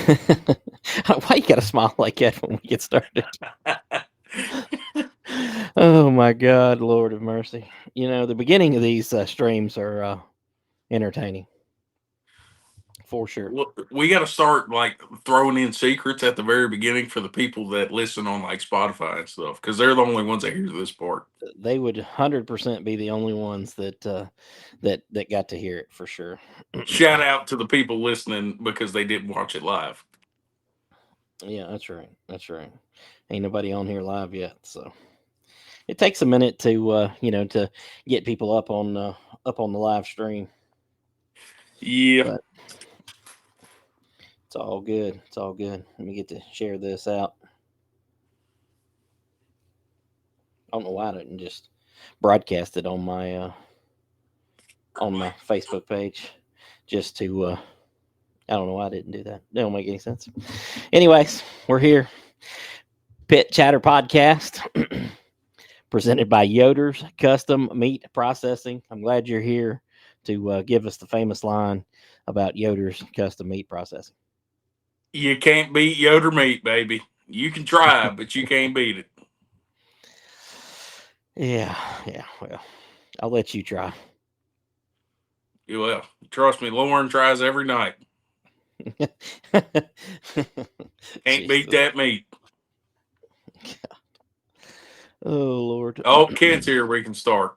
Why you gotta smile like that when we get started? Oh my God, Lord of mercy! The beginning of these streams are entertaining for sure. We got to start like throwing in secrets at the very beginning for the people that listen on like Spotify and stuff, because they're the only ones that hear this part. They would 100% be the only ones that got to hear it for sure. Shout out to the people listening because they didn't watch it live. Yeah, that's right. That's right. Ain't nobody on here live yet, so it takes a minute to get people up on the live stream, Yeah. but it's all good. It's all good. Let me get to share this out. I don't know why I didn't just broadcast it on my Facebook page, just to I don't know why I didn't do that. That don't make any sense. Anyways, we're here. Pit Chatter Podcast, presented by Yoder's Custom Meat Processing. I'm glad you're here to give us the famous line about Yoder's Custom Meat Processing. You can't beat Yoder meat, baby. You can try, but you can't beat it. Yeah, yeah. Well, I'll let you try. Well, trust me, Lauren tries every night. Can't beat Jesus. that meat. Oh Lord. Oh, Kent's here. We can start.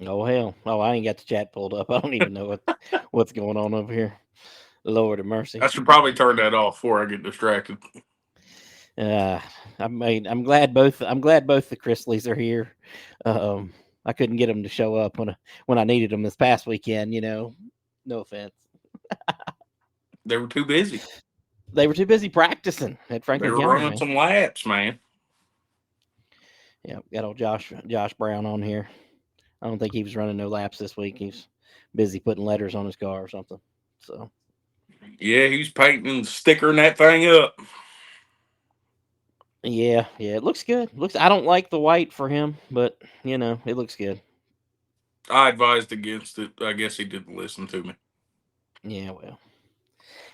Oh hell. Oh, I ain't got the chat pulled up. I don't even know what's going on over here. Lord of mercy. I should probably turn that off before I get distracted. Uh, I'm glad both the Chrisleys are here. I couldn't get them to show up when I needed them this past weekend. No offense. They were too busy. They were too busy practicing at They Franklin were County, running man. some laps, man. Yeah, got old Josh Brown on here. I don't think he was running no laps this week. He's busy putting letters on his car or something. So Yeah, he was painting and stickering that thing up. yeah, it looks good. Looks. I don't like the white for him, but it looks good. I advised against it. I guess he didn't listen to me. Yeah, well.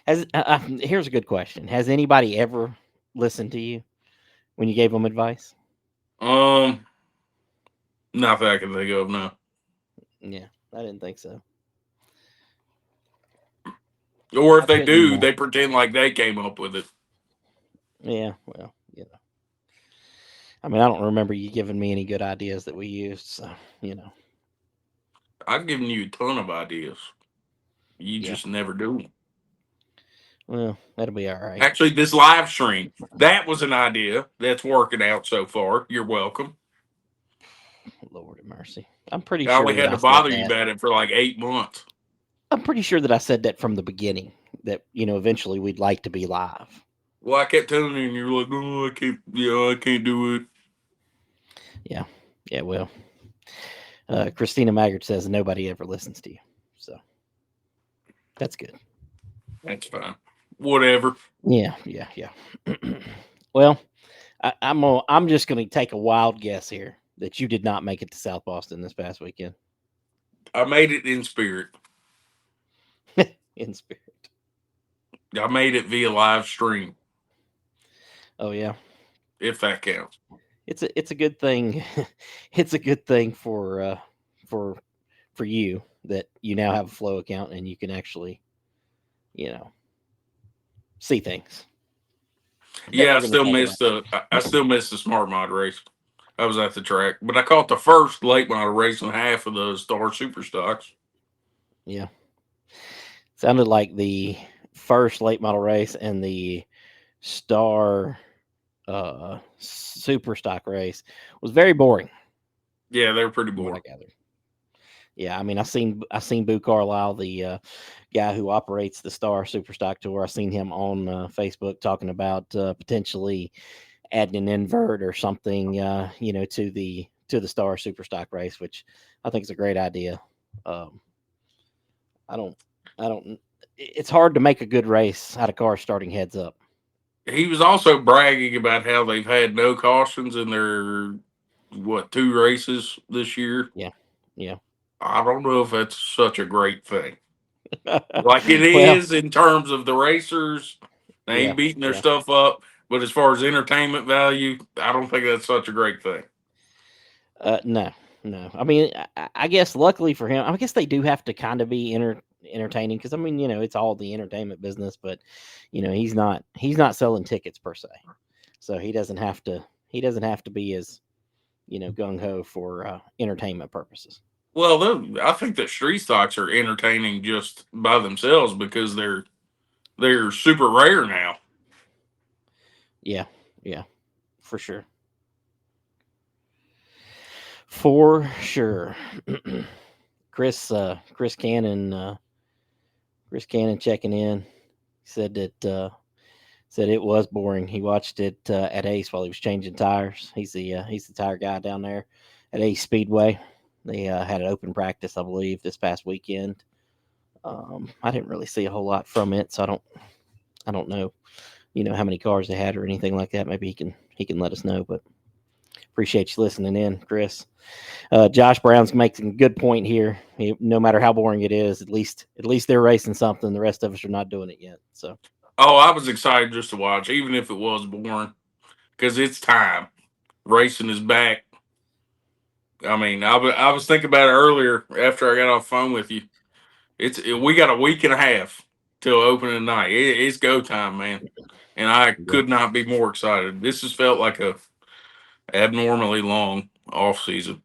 Here's a good question. Has anybody ever listened to you when you gave them advice? Um, Not that I can think of. No. Yeah, I didn't think so. Or if I they couldn't. do, they pretend like they came up with it. Yeah, well, I mean, I don't remember you giving me any good ideas that we used. So you know, I've given you a ton of ideas. You yeah. just never do them. Well, that'll be all right. Actually, this live stream, that was an idea that's working out so far. You're welcome. Lord of mercy. I'm pretty I only sure that had I to said bother you that. about it for like 8 months. I'm pretty sure that I said that from the beginning. That eventually we'd like to be live. Well, I kept telling you, and you're like, "Oh, I can't. Yeah, I can't do it." Yeah, yeah. Well, Christina Maggard says nobody ever listens to you, so that's good. That's fine. Whatever. Yeah, yeah, yeah. Well, I'm just going to take a wild guess here that you did not make it to South Boston this past weekend I made it in spirit. in spirit. I made it via live stream, Oh yeah, if that counts. it's a good thing. It's a good thing for for you that you now have a Flow account and you can actually you know see things that Yeah, we're going to talk about. I still missed the smart mod race. I was at the track, but I caught the first late model race and half of the Star Super Stocks. Yeah, sounded like the first late model race and the Star super stock race was very boring Yeah, they were pretty from what I boring. gathered. Yeah, I mean, I seen Boo Carlisle, the guy who operates the Star Superstock Tour. I seen him on Facebook talking about potentially adding an invert or something, to the Star Superstock race, which I think is a great idea. Um, I don't, I don't. It's hard to make a good race out of cars starting heads up. He was also bragging about how they've had no cautions in their two races this year. Yeah, yeah. I don't know if that's such a great thing. Like it Well, is in terms of the racers. They Yeah, ain't beating their yeah. stuff up, but as far as entertainment value, I don't think that's such a great thing. No, no. I mean, I guess luckily for him, I guess they do have to kind of be entertaining because I mean, it's all the entertainment business, but he's not selling tickets per se, so he doesn't have to be as gung ho for entertainment purposes. Well, I think that street stocks are entertaining just by themselves because they're super rare now. Yeah, yeah, for sure, for sure. Chris Cannon, checking in. He said it was boring. He watched it at Ace while he was changing tires. He's the tire guy down there at Ace Speedway. They had an open practice, I believe, this past weekend. I didn't really see a whole lot from it, so I don't know, how many cars they had or anything like that. Maybe he can let us know. But appreciate you listening in, Chris. Josh Brown's making a good point here. No matter how boring it is, at least they're racing something. The rest of us are not doing it yet. So Oh, I was excited just to watch, even if it was boring, because it's time. Racing is back. I mean, I was thinking about it earlier after I got off the phone with you. We got a week and a half till opening night. It's go time, man, and I yeah, could not be more excited. This has felt like a abnormally long off season.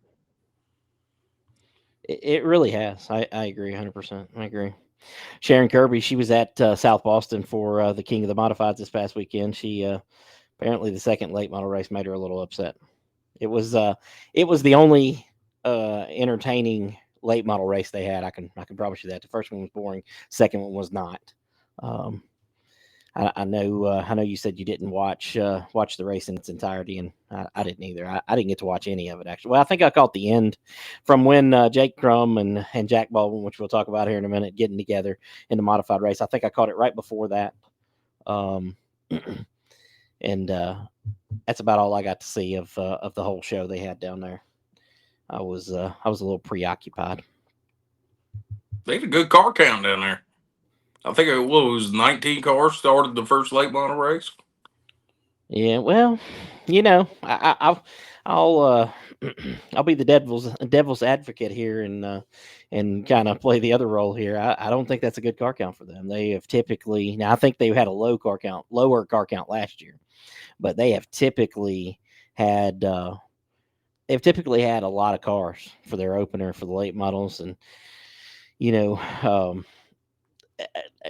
it really has. I agree 100%. I agree. Sharon Kirby, she was at South Boston for the King of the Modifieds this past weekend. She apparently the second late model race made her a little upset. It was the only entertaining late model race they had. I can promise you that. The first one was boring. Second one was not. Um, I know you said you didn't watch the race in its entirety, and I didn't either. I didn't get to watch any of it actually. Well, I think I caught the end from when Jake Crum and Jack Baldwin, which we'll talk about here in a minute, getting together in the modified race. I think I caught it right before that, um, and that's about all I got to see of the whole show they had down there. I was a little preoccupied. They had a good car count down there. I think it was 19 cars started the first late model race. Yeah, well, I'll I'll be the devil's advocate here and kind of play the other role here. I don't think that's a good car count for them. They have typically now I think they had a lower car count last year, but had they've typically had a lot of cars for their opener for the late models, and you know um,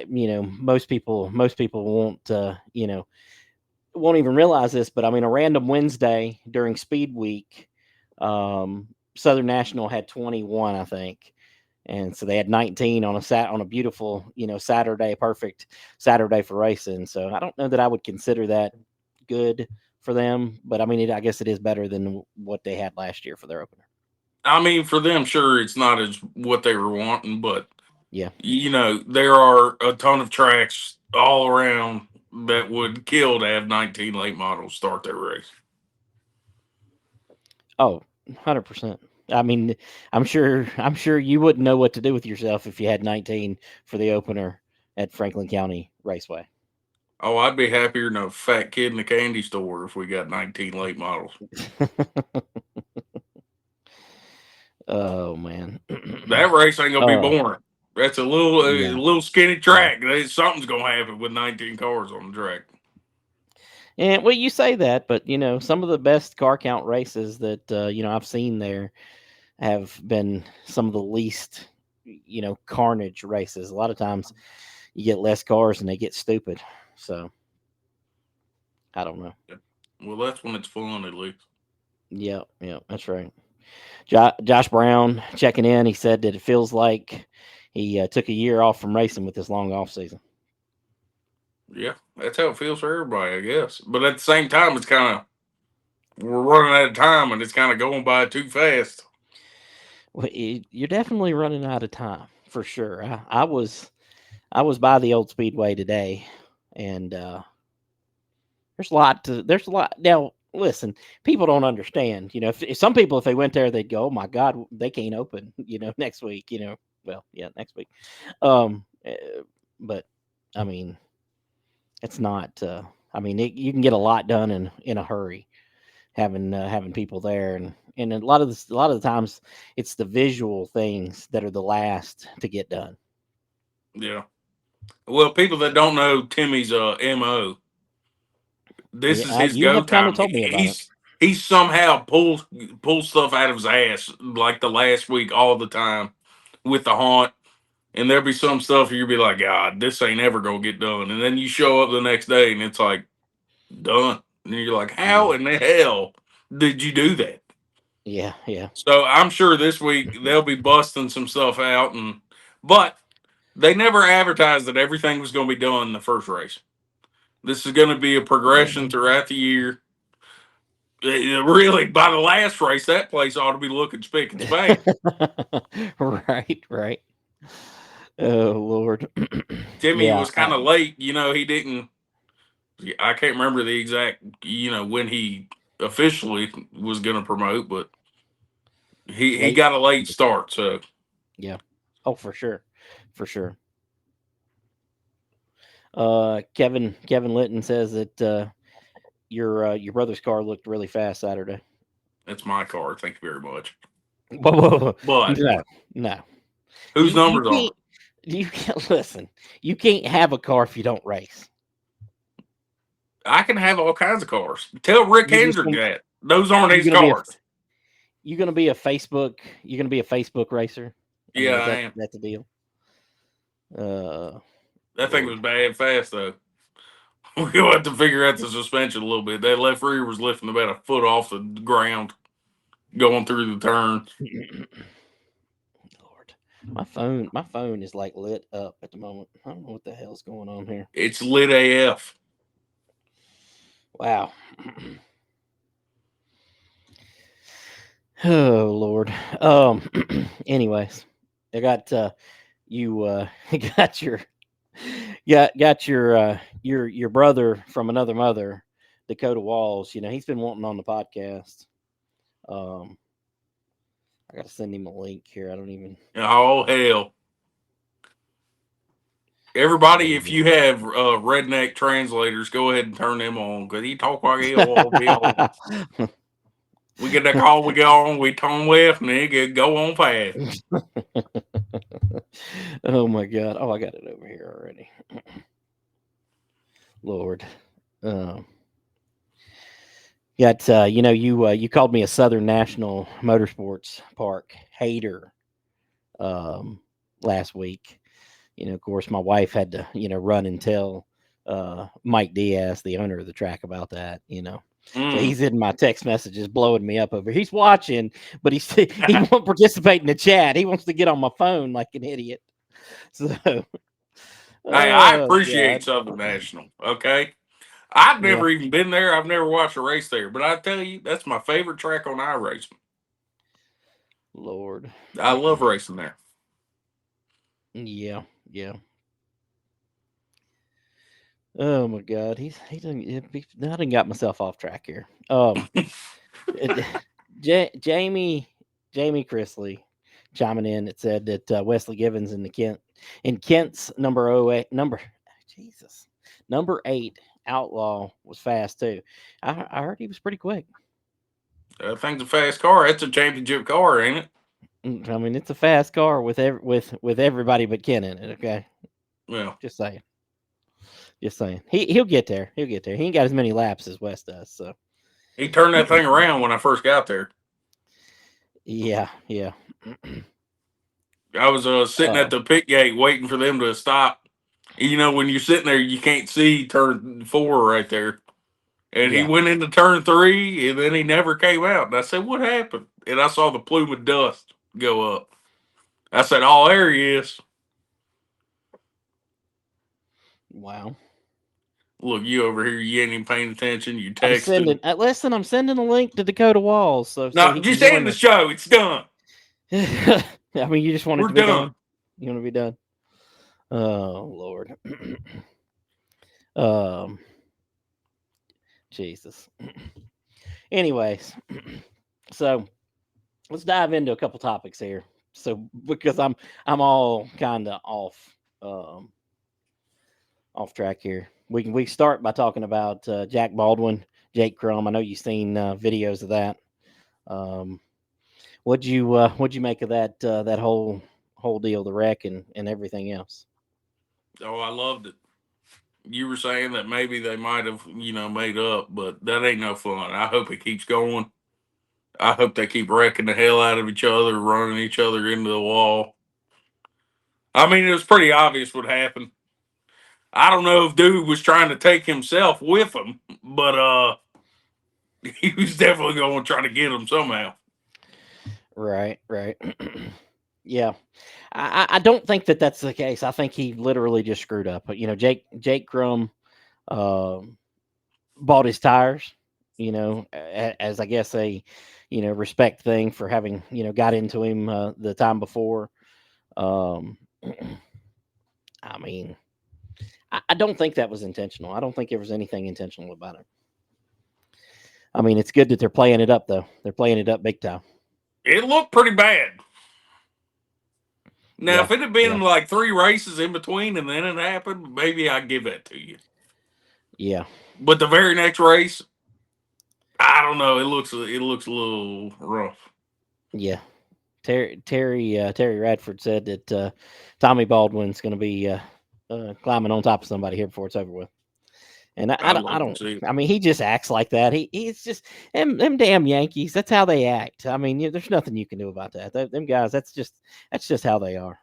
most people won't even realize this, but I mean, a random Wednesday during Speed Week, Southern National had 21, I think, and so they had 19 on a beautiful, Saturday, perfect Saturday for racing. So I don't know that I would consider that good for them, but I mean, I guess it is better than what they had last year for their opener. I mean, for them, sure, it's not as what they were wanting, but Yeah. there are a ton of tracks all around that would kill to have 19 late models start their race. Oh, 100%. I mean, I'm sure you wouldn't know what to do with yourself if you had 19 for the opener at Franklin County Raceway. Oh, I'd be happier than a fat kid in a candy store if we got 19 late models. Oh man. That race ain't gonna be uh boring. That's a yeah. little skinny Yeah. track. Something's gonna happen with 19 cars on the track. And well, you say that, but some of the best car count races that I've seen there have been some of the least carnage races. A lot of times you get less cars and they get stupid. So I don't know. Well, that's when it's fun, at least. Yeah, yeah, that's right. Josh Brown checking in. He said that it feels like he took a year off from racing with this long off season. Yeah, that's how it feels for everybody, I guess. But at the same time, it's kind of we're running out of time, and it's kind of going by too fast. Well, you're definitely running out of time for sure. I was by the old speedway today, and there's a lot now. Listen, people don't understand. If some people, if they went there, they'd go, "Oh my God, they can't open." Next week. Well, yeah, next week. Um, but I mean, It's not. I mean, you can get a lot done in a hurry having people there, and a lot of the times it's the visual things that are the last to get done. Yeah. Well, people that don't know Timmy's MO, this is Yeah, his you go have kind of time. told me about it. He somehow pulls stuff out of his ass like the last week all the time with the haunt. And there'll be some stuff you'll be like, God, this ain't ever gonna get done. And then you show up the next day and it's like done. And you're like, how Yeah, in the hell did you do that? yeah, yeah. So I'm sure this week they'll be busting some stuff out, but they never advertised that everything was going to be done in the first race. This is going to be a progression throughout the year. Really, by the last race, that place ought to be looking spick and span. Right, right. Oh Lord. Timmy Yeah. was kind of late. He didn't. I can't remember the exact. When he officially was going to promote, but he Late. got a late start. So Yeah. Oh, for sure, for sure. Kevin Litton says that your brother's car looked really fast Saturday. that's my car. Thank you very much. Whoa, whoa, whoa. But No, no. whose You numbers are? can't. You can't listen. You can't have a car if you don't race. I can have all kinds of cars. Tell Rick You just Hendrick that. Those aren't you're his gonna be a cars. you're gonna be a Facebook. You're gonna be a Facebook racer. I Yeah, mean, is I am. that the deal? Uh, That thing was Lord. bad fast though. We'll have to figure out the suspension a little bit. That left rear was lifting about a foot off the ground going through the turn. Lord, my phone is like lit up at the moment. I don't know what the hell's going on here. It's lit AF. Wow. Oh Lord. Anyways, I got you got your brother from another mother, Dakota Walls. He's been wanting on the podcast. Um, I got to send him a link here. I don't even. Oh hell. Everybody, if Lord. you have redneck translators, go ahead and turn them on because he talk like he'll be on. We get that call, we go on, we turn left, and then go on past. Oh my God! Oh, I got it over here already. Lord, got you called me a Southern National Motorsports Park hater last week. Of course, my wife had to run and tell Mike Diaz, the owner of the track, about that. So he's in my text messages blowing me up over. He's watching, but he won't participate in the chat. He wants to get on my phone like an idiot. So, Hey, I oh appreciate God, Southern National. Okay, I've yeah, never even been there. I've never watched a race there, but I tell you, that's my favorite track on iRacing. Lord, I love racing there. yeah, yeah. Oh my God, he done. I done got myself off track here. Jamie Chrisley chiming in. It said that Wesley Givens in Kent's number 8 Outlaw was fast too. I heard he was pretty quick. That thing's a fast car. That's a championship car, ain't it? I mean, it's a fast car with everybody but Ken in it. Okay, Well, just saying. Just saying. He'll get there. He'll get there. He ain't got as many laps as West does. So he turned that thing around when I first got there. yeah, yeah. I was sitting at the pit gate waiting for them to stop. When you're sitting there, you can't see turn 4 right there. And he Yeah. went into turn 3, and then he never came out. And I said, "What happened?" And I saw the plume of dust go up. I said, "Oh, there he is." Wow. Look, you over here, you ain't even paying attention. You I'm texting. sending. Listen, I'm sending a link to Dakota Walls so No, he can just end join the us. show. It's done. I mean, you just want it We're to be done. done. You want to be done? Oh Lord. um. Jesus. Anyways, so let's dive into a couple topics here. So because I'm all kind of off track here. we start by talking about Jack Baldwin, Jake Crum. I know you've seen videos of that. Um, what'd you make of that whole deal, the wreck and everything else? Oh, I loved it. You were saying that maybe they might have, made up, but that ain't no fun. I hope it keeps going. I hope they keep wrecking the hell out of each other, running each other into the wall. I mean, it was pretty obvious what happened. I don't know if dude was trying to take himself with him, but he was definitely going to try to get him somehow. Right, right. Yeah, I don't think that that's the case. I think he literally just screwed up. But Jake Crum um, bought his tires. As I guess a respect thing for having got into him the time before. Um, I mean, I don't think that was intentional. I don't think there was anything intentional about it. I mean, it's good that they're playing it up though. They're playing it up big time. It looked pretty bad. Now, Yeah, if it had yeah, been like 3 races in between and then it happened, maybe I'd give that to you. yeah. But the very next race, I don't know. It looks a little rough. Yeah. Terry Radford said that Tommy Baldwin's going to be climbing on top of somebody here before it's over with. And I I'd don't, I love to don't. see it. I mean, he just acts like that. He's just them damn Yankees. That's how they act. I mean, there's nothing you can do about that. Them guys. That's just how they are.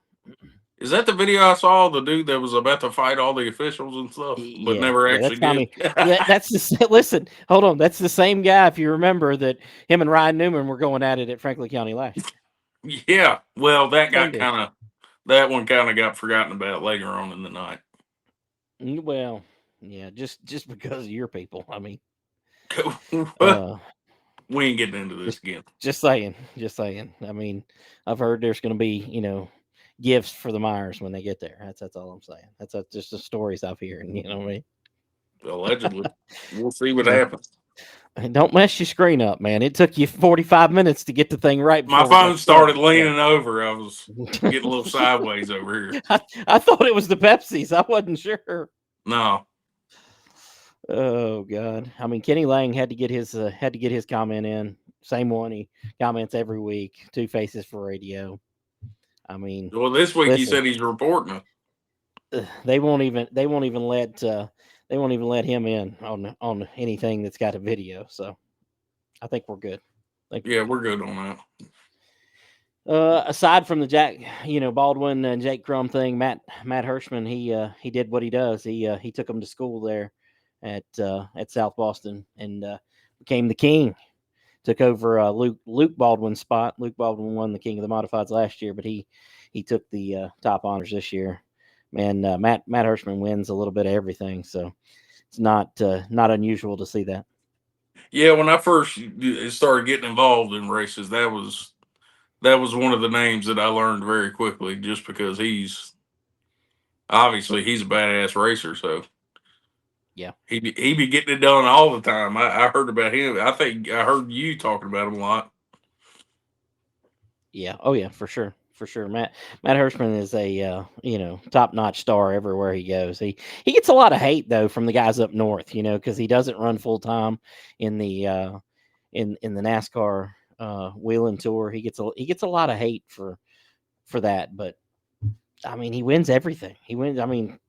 Is that the video I saw? The dude that was about to fight all the officials and stuff, but Yeah, never yeah. actually That's did. Tommy. That's the listen. Hold on. That's the same guy. If you remember that him and Ryan Newman were going at it at Franklin County last year. Yeah. Well, Same dude. that one kind of got forgotten about later on in the night. Well, yeah, just because of your people. I mean, we ain't getting into this just again. just saying, just saying. I mean, I've heard there's going to be gifts for the Myers when they get there. That's all I'm saying. That's just the stories I've heard. You know what I mean? Allegedly, we'll see what Yeah. happens. And don't mess your screen up, man. It took you 45 minutes to get the thing right. My Before we got phone started started. leaning over. I was getting a little sideways over here. I thought it was the Pepsis. I wasn't sure. No. Oh God! I mean, Kenny Lang had to get his comment in. Same one. He comments every week. Two faces for radio. I mean, Well, this week he listen, said he's reporting it. they won't even let him in on anything that's got a video. So I think we're good. Yeah, we're good on that. Aside from the Jack, Baldwin and Jake Crum thing, Matt Hirschman, he did what he does. He took him to school there at South Boston and became the king. Took over Luke Baldwin's spot. Luke Baldwin won the King of the Modifieds last year, but he took the top honors this year. Man, Matt Hirschman wins a little bit of everything, so it's not unusual to see that. Yeah, when I first started getting involved in races, that was one of the names that I learned very quickly, just because he's a badass racer. So Yeah, he be getting it done all the time. I heard about him. I think I heard you talking about him a lot. yeah, oh yeah, for sure. For sure, Matt Hirschman is a top notch star everywhere he goes. He gets a lot of hate though from the guys up north, because he doesn't run full time in the in the NASCAR wheeling tour. He gets a lot of hate for that, but I mean he wins everything. He wins. I mean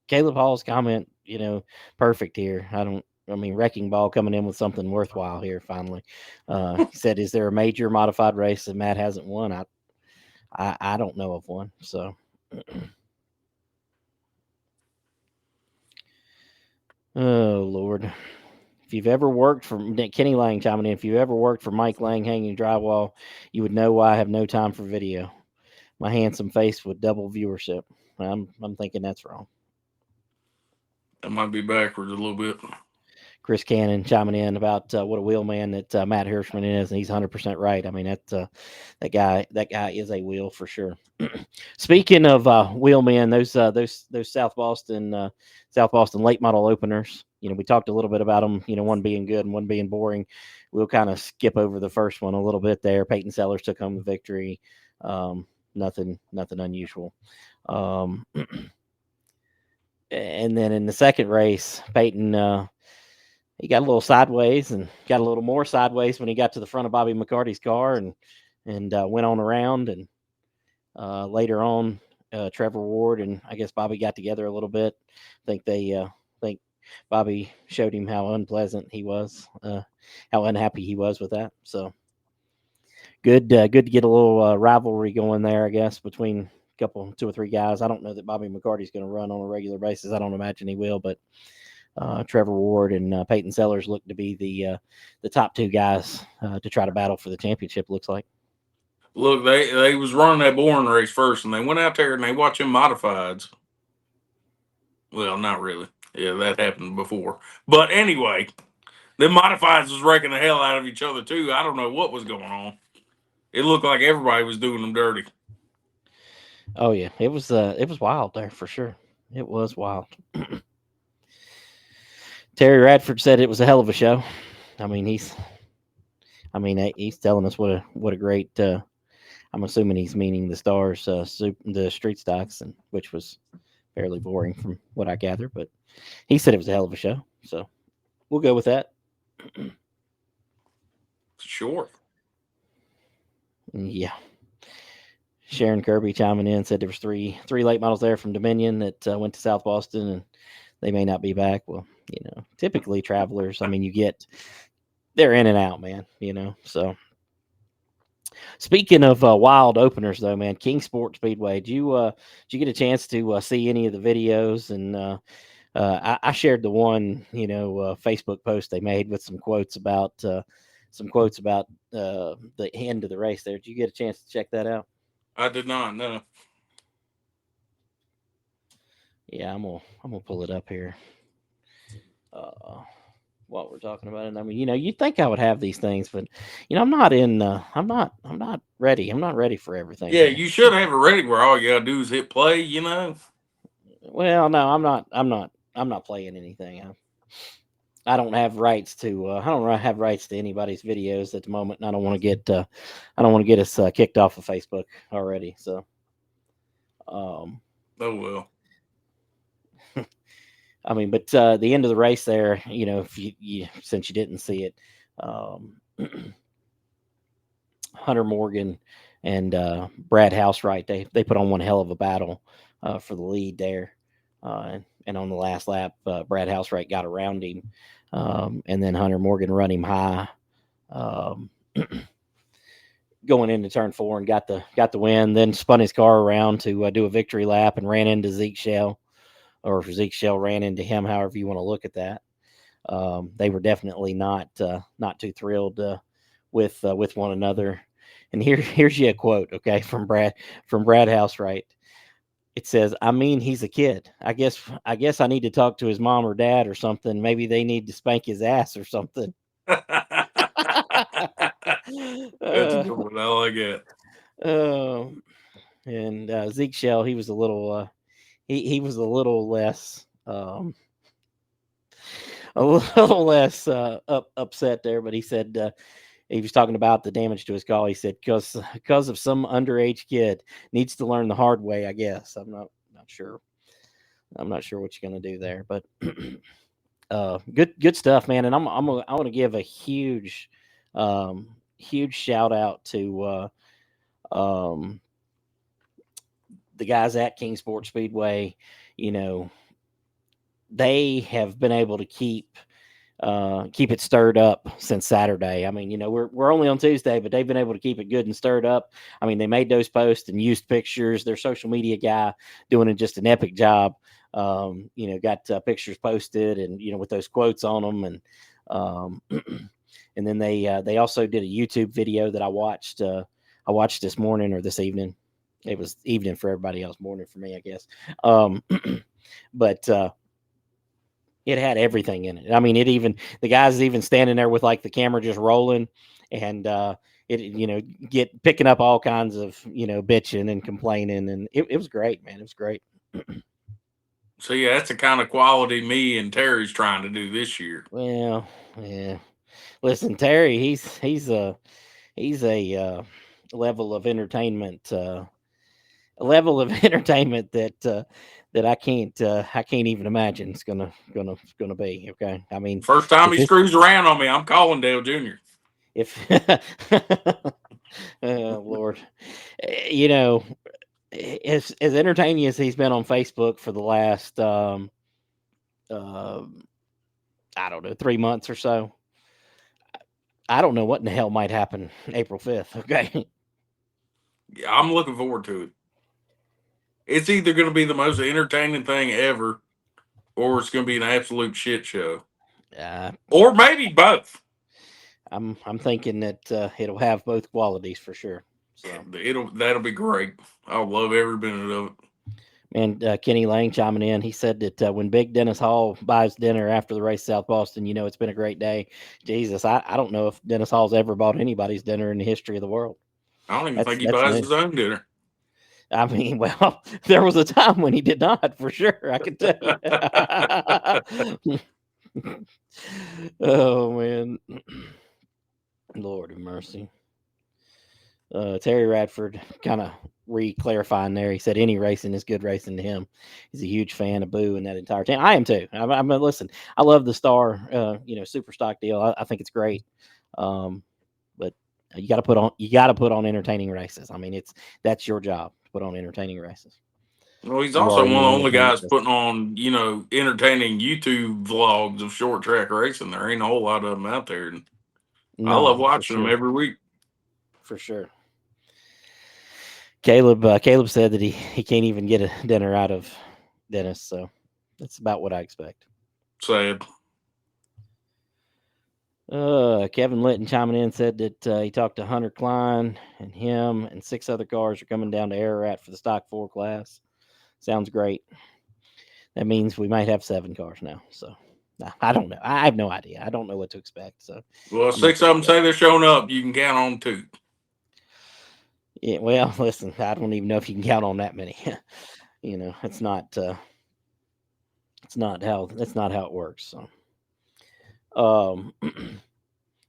Caleb Hall's comment, perfect here. Wrecking Ball coming in with something worthwhile here finally. He said, "Is there a major modified race that Matt hasn't won?" I don't know of one. So, oh Lord, if you've ever worked for Kenny Lang chiming in, if you ever worked for Mike Lang hanging drywall, you would know why I have no time for video. My handsome face with double viewership. I'm thinking that's wrong. That might be backwards a little bit. Chris Cannon chiming in about what a wheel man that Matt Hirschman is, and he's 100% right. I mean that guy is a wheel for sure. Speaking of wheel men, those South Boston late model openers. We talked a little bit about them. One being good and one being boring. We'll kind of skip over the first one a little bit there. Peyton Sellers took home the victory. Nothing unusual. And then in the second race, Peyton he got a little sideways and got a little more sideways when he got to the front of Bobby McCarty's car and went on around. And later on, Trevor Ward and I guess Bobby got together a little bit. I think Bobby showed him how unpleasant he was, how unhappy he was with that. So good to get a little rivalry going there, I guess, between two or three guys. I don't know that Bobby McCarty's going to run on a regular basis. I don't imagine he will, but Trevor Ward and Peyton Sellers look to be the top two guys to try to battle for the championship. Looks like. Look, they was running that boring race first, and they went out there and they watched them modifieds. Well, not really. Yeah, that happened before. But anyway, the modifieds was wrecking the hell out of each other too. I don't know what was going on. It looked like everybody was doing them dirty. Oh yeah, it was wild there for sure. It was wild. Terry Radford said it was a hell of a show. I mean, he's telling us what a great. I'm assuming he's meaning the Stars, the street stocks, and which was fairly boring from what I gather. But he said it was a hell of a show, so we'll go with that. Sure. Yeah. Sharon Kirby chiming in said there was three late models there from Dominion that went to South Boston and they may not be back. Well, typically travelers, I mean, they're in and out, man, so. Speaking of wild openers, though, man, Kingsport Speedway, did you get a chance to see any of the videos? And I shared the one, Facebook post they made with some quotes about the end of the race there. Did you get a chance to check that out? I did not, no. Yeah, I'm gonna pull it up here. What we're talking about it. I mean, you'd think I would have these things, but I'm not ready. I'm not ready for everything. Yeah, man. you should have it ready where all you gotta do is hit play, Well, no, I'm not playing anything. I don't have rights to anybody's videos at the moment, and I don't want to get us kicked off of Facebook already. So, oh well. I mean, but the end of the race there, if you since you didn't see it, Hunter Morgan and Brad Housewright, they put on one hell of a battle for the lead there. And on the last lap, Brad Housewright got around him, and then Hunter Morgan run him high, going into turn 4 and got the win. Then spun his car around to do a victory lap and ran into Zeke Shell, or Zeke Shell ran into him, however you want to look at that. They were definitely not too thrilled with one another. And here's you a quote, okay, from Brad Housewright. It says, "I mean, he's a kid. I guess I need to talk to his mom or dad or something. Maybe they need to spank his ass or something." That's a good one. I like it. And Zeke Shell, he was a little he was a little less upset there, but he said he was talking about the damage to his car. He said, because of some underage kid needs to learn the hard way, I guess. I'm not sure. I'm not sure what you're going to do there, but good stuff, man. And I want to give a huge shout out to the guys at Kingsport Speedway. They have been able to keep it stirred up since Saturday. I mean, we're only on Tuesday, but they've been able to keep it good and stirred up. I mean, they made those posts and used pictures. Their social media guy doing just an epic job. Got pictures posted and with those quotes on them, and and then they also did a YouTube video that I watched this morning or this evening. It was evening for everybody else, morning for me, I guess. But it had everything in it. I mean, the guy's even standing there with like the camera just rolling, and picking up all kinds of bitching and complaining, and it was great, man. It was great. So yeah, that's the kind of quality me and Terry's trying to do this year. Well, yeah. Listen, Terry, he's a level of entertainment level of entertainment that I can't even imagine it's gonna be. Okay, I mean, First time if he this screws around on me, I'm calling Dale Jr. if oh Lord, you know, as entertaining as he's been on Facebook for the last uh, I don't know 3 months or so, I don't know what in the hell might happen April 5th. Okay, Yeah, I'm looking forward to it. It's either going to be the most entertaining thing ever, or it's going to be an absolute shit show, uh, or maybe both. I'm thinking that it'll have both qualities for sure. So. That'll be great. I'll love every minute of it. And Kenny Lang chiming in, he said that when Big Dennis Hall buys dinner after the race South Boston, it's been a great day. Jesus, I don't know if Dennis Hall's ever bought anybody's dinner in the history of the world. I don't even That's think he buys his own dinner. I mean, well, there was a time when he did not, for sure. I can tell you. Oh man, Lord of mercy. Terry Radford kind of re-clarifying there. He said any racing is good racing to him. He's a huge fan of Boo and that entire team. I am too. I'm listen. I love the Star, super stock deal. I think it's great. But you got to put on entertaining races. I mean, that's your job to put on entertaining races. Well, he's You also are one of in the the only entertainment guys business. putting on, entertaining YouTube vlogs of short track racing. There ain't a whole lot of them out there. And I love No, for watching them sure. every week. For sure. Caleb said that he can't even get a dinner out of Dennis, so that's about what I expect. Sad. Kevin Litton chiming in said that he talked to Hunter Klein and him and 6 other cars are coming down to Ararat for the Stock 4 class. Sounds great. That means we might have 7 cars now. So I don't know. I have no idea. I don't know what to expect. So Well, I'm 6 of them say they're showing up. You can count on 2. Yeah, well, listen, I don't even know if you can count on that many. It's not that's not how it works. So all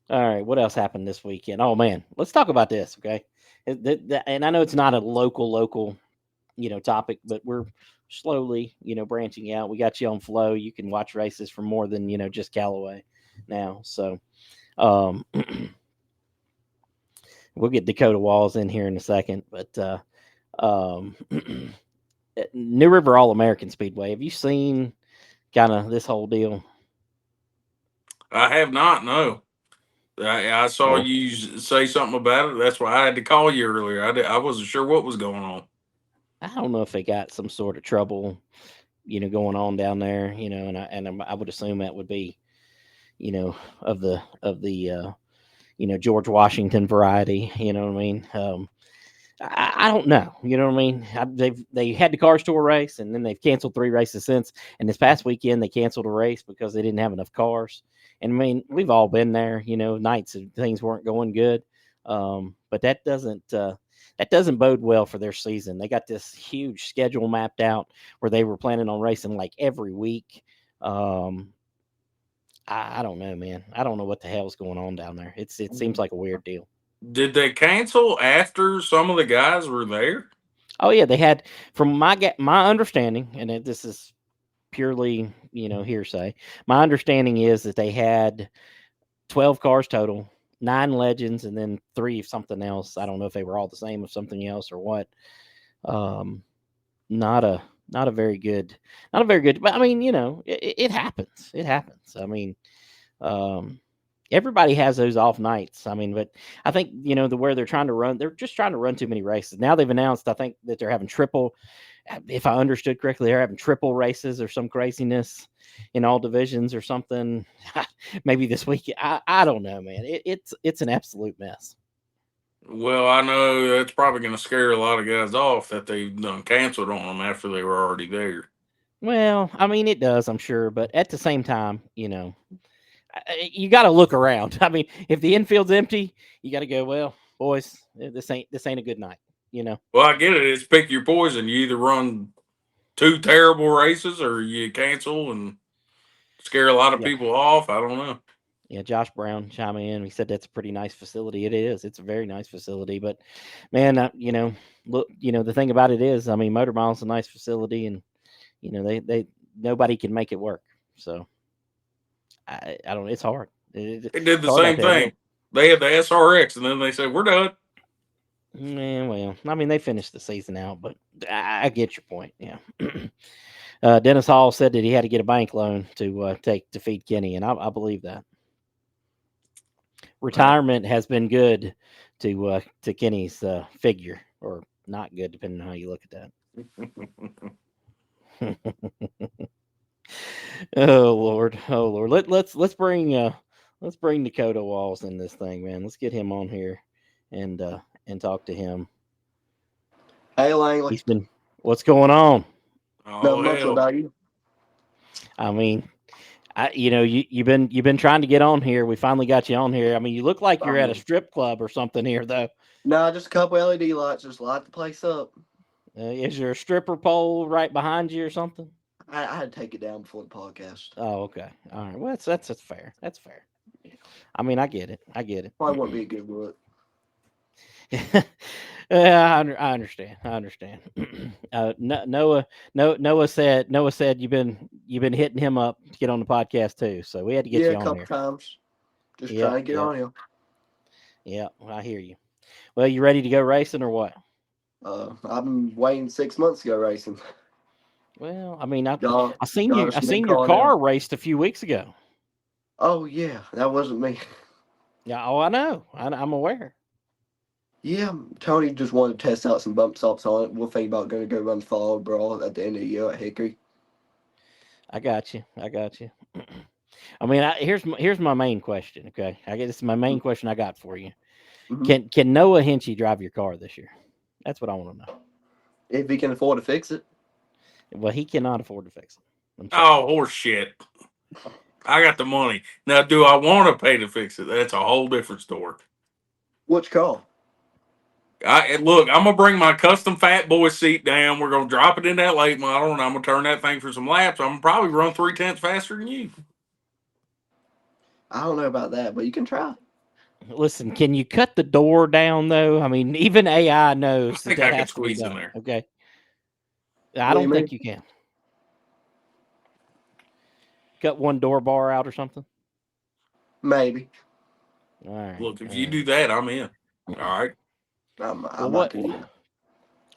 right, what else happened this weekend? Oh man, let's talk about this, okay? And I know it's not a local, topic, but we're slowly, branching out. We got you on Flow. You can watch races from more than just Callaway now. So, we'll get Dakota Walls in here in a second, but New River All American Speedway. Have you seen kind of this whole deal? I have not, no. I saw Well, you say something about it. That's why I had to call you earlier. I wasn't sure what was going on. I don't know if they got some sort of trouble, going on down there, I would assume that would be, of the George Washington variety. You know what I mean? I don't know. You know what I mean? They had the car store race, and then they've canceled 3 races since. And this past weekend, they canceled a race because they didn't have enough cars. And I mean, we've all been there. Nights and things weren't going good, but that doesn't bode well for their season. They got this huge schedule mapped out where they were planning on racing like every week. I don't know, man. I don't know what the hell's going on down there. It seems like a weird deal. Did they cancel after some of the guys were there? Oh yeah, they had, from my understanding, and this is purely hearsay. My understanding is that they had 12 cars total, 9 legends, and then 3 of something else. I don't know if they were all the same of something else or what. Not a very good, but I mean, it happens. It happens. I mean, everybody has those off nights. I mean, but I think, where they're trying to run, they're just trying to run too many races. Now they've announced, I think, that they're having triple, if I understood correctly, they're having triple races or some craziness in all divisions or something. Maybe this week. I don't know, man. It's an absolute mess. Well, I know that's probably going to scare a lot of guys off that they've done canceled on them after they were already there. Well, I mean, it does, I'm sure, but at the same time, you got to look around. I mean, if the infield's empty, you got to go, well, boys, this ain't a good night. Well, I get it. It's pick your poison. You either run 2 terrible races or you cancel and scare a lot of Yeah. people off. I don't know. Yeah, Josh Brown chiming in. He said that's a pretty nice facility. It is. It's a very nice facility. But man, look, the thing about it is, I mean, Motor Mile's a nice facility, and they nobody can make it work. So I don't. It's hard. They did It's the hard out same there. thing. They had the SRX, and then they said, we're done. Man, well, I mean, they finished the season out, but I get your point. Yeah. Dennis Hall said that he had to get a bank loan to feed Kenny, and I believe that. Retirement has been good to Kenny's figure, or not good, depending on how you look at that. Oh Lord. Let's bring Dakota Walls in this thing, man. Let's get him on here and talk to him. Hey Langley. What's going on? Not much about you. I mean, you've been trying to get on here. We finally got you on here. I mean, you look like you're at a strip club or something here, though. No, just a couple LED lights, just light the place up. Is there a stripper pole right behind you or something? I had to take it down before the podcast. Oh, okay. All right. Well, that's fair. That's fair. I mean, I get it. Probably wouldn't be a good look. Yeah, I understand. Noah said you've been hitting him up to get on the podcast too. So we had to get you on a couple here. times. Just trying to get on here. Yeah, I hear you. Well, you ready to go racing or what? I've been waiting 6 months to go racing. Well, I mean, I seen your car raced a few weeks ago. Oh yeah, that wasn't me. Yeah, I know. I'm aware. Yeah, Tony just wanted to test out some bump stops on it. We'll think about going to go run Fall Brawl at the end of the year at Hickory. I got you. I mean, here's my main question. Okay, this is my main question I got for you. Mm-hmm. Can Noah Hinchy drive your car this year? That's what I want to know. If he can afford to fix it. Well, he cannot afford to fix it. Oh, horse shit. I got the money. Now, do I want to pay to fix it? That's a whole different story. Which car? Look, I'm going to bring my custom fat boy seat down. We're going to drop it in that late model, and I'm going to turn that thing for some laps. I'm going to probably run 3/10 faster than you. I don't know about that, but you can try. Listen, can you cut the door down, though? I mean, even AI knows that has to be done. In there. Okay. I don't think you can. Cut one door bar out or something? Maybe. All right. Look, if you do that, I'm in. All right.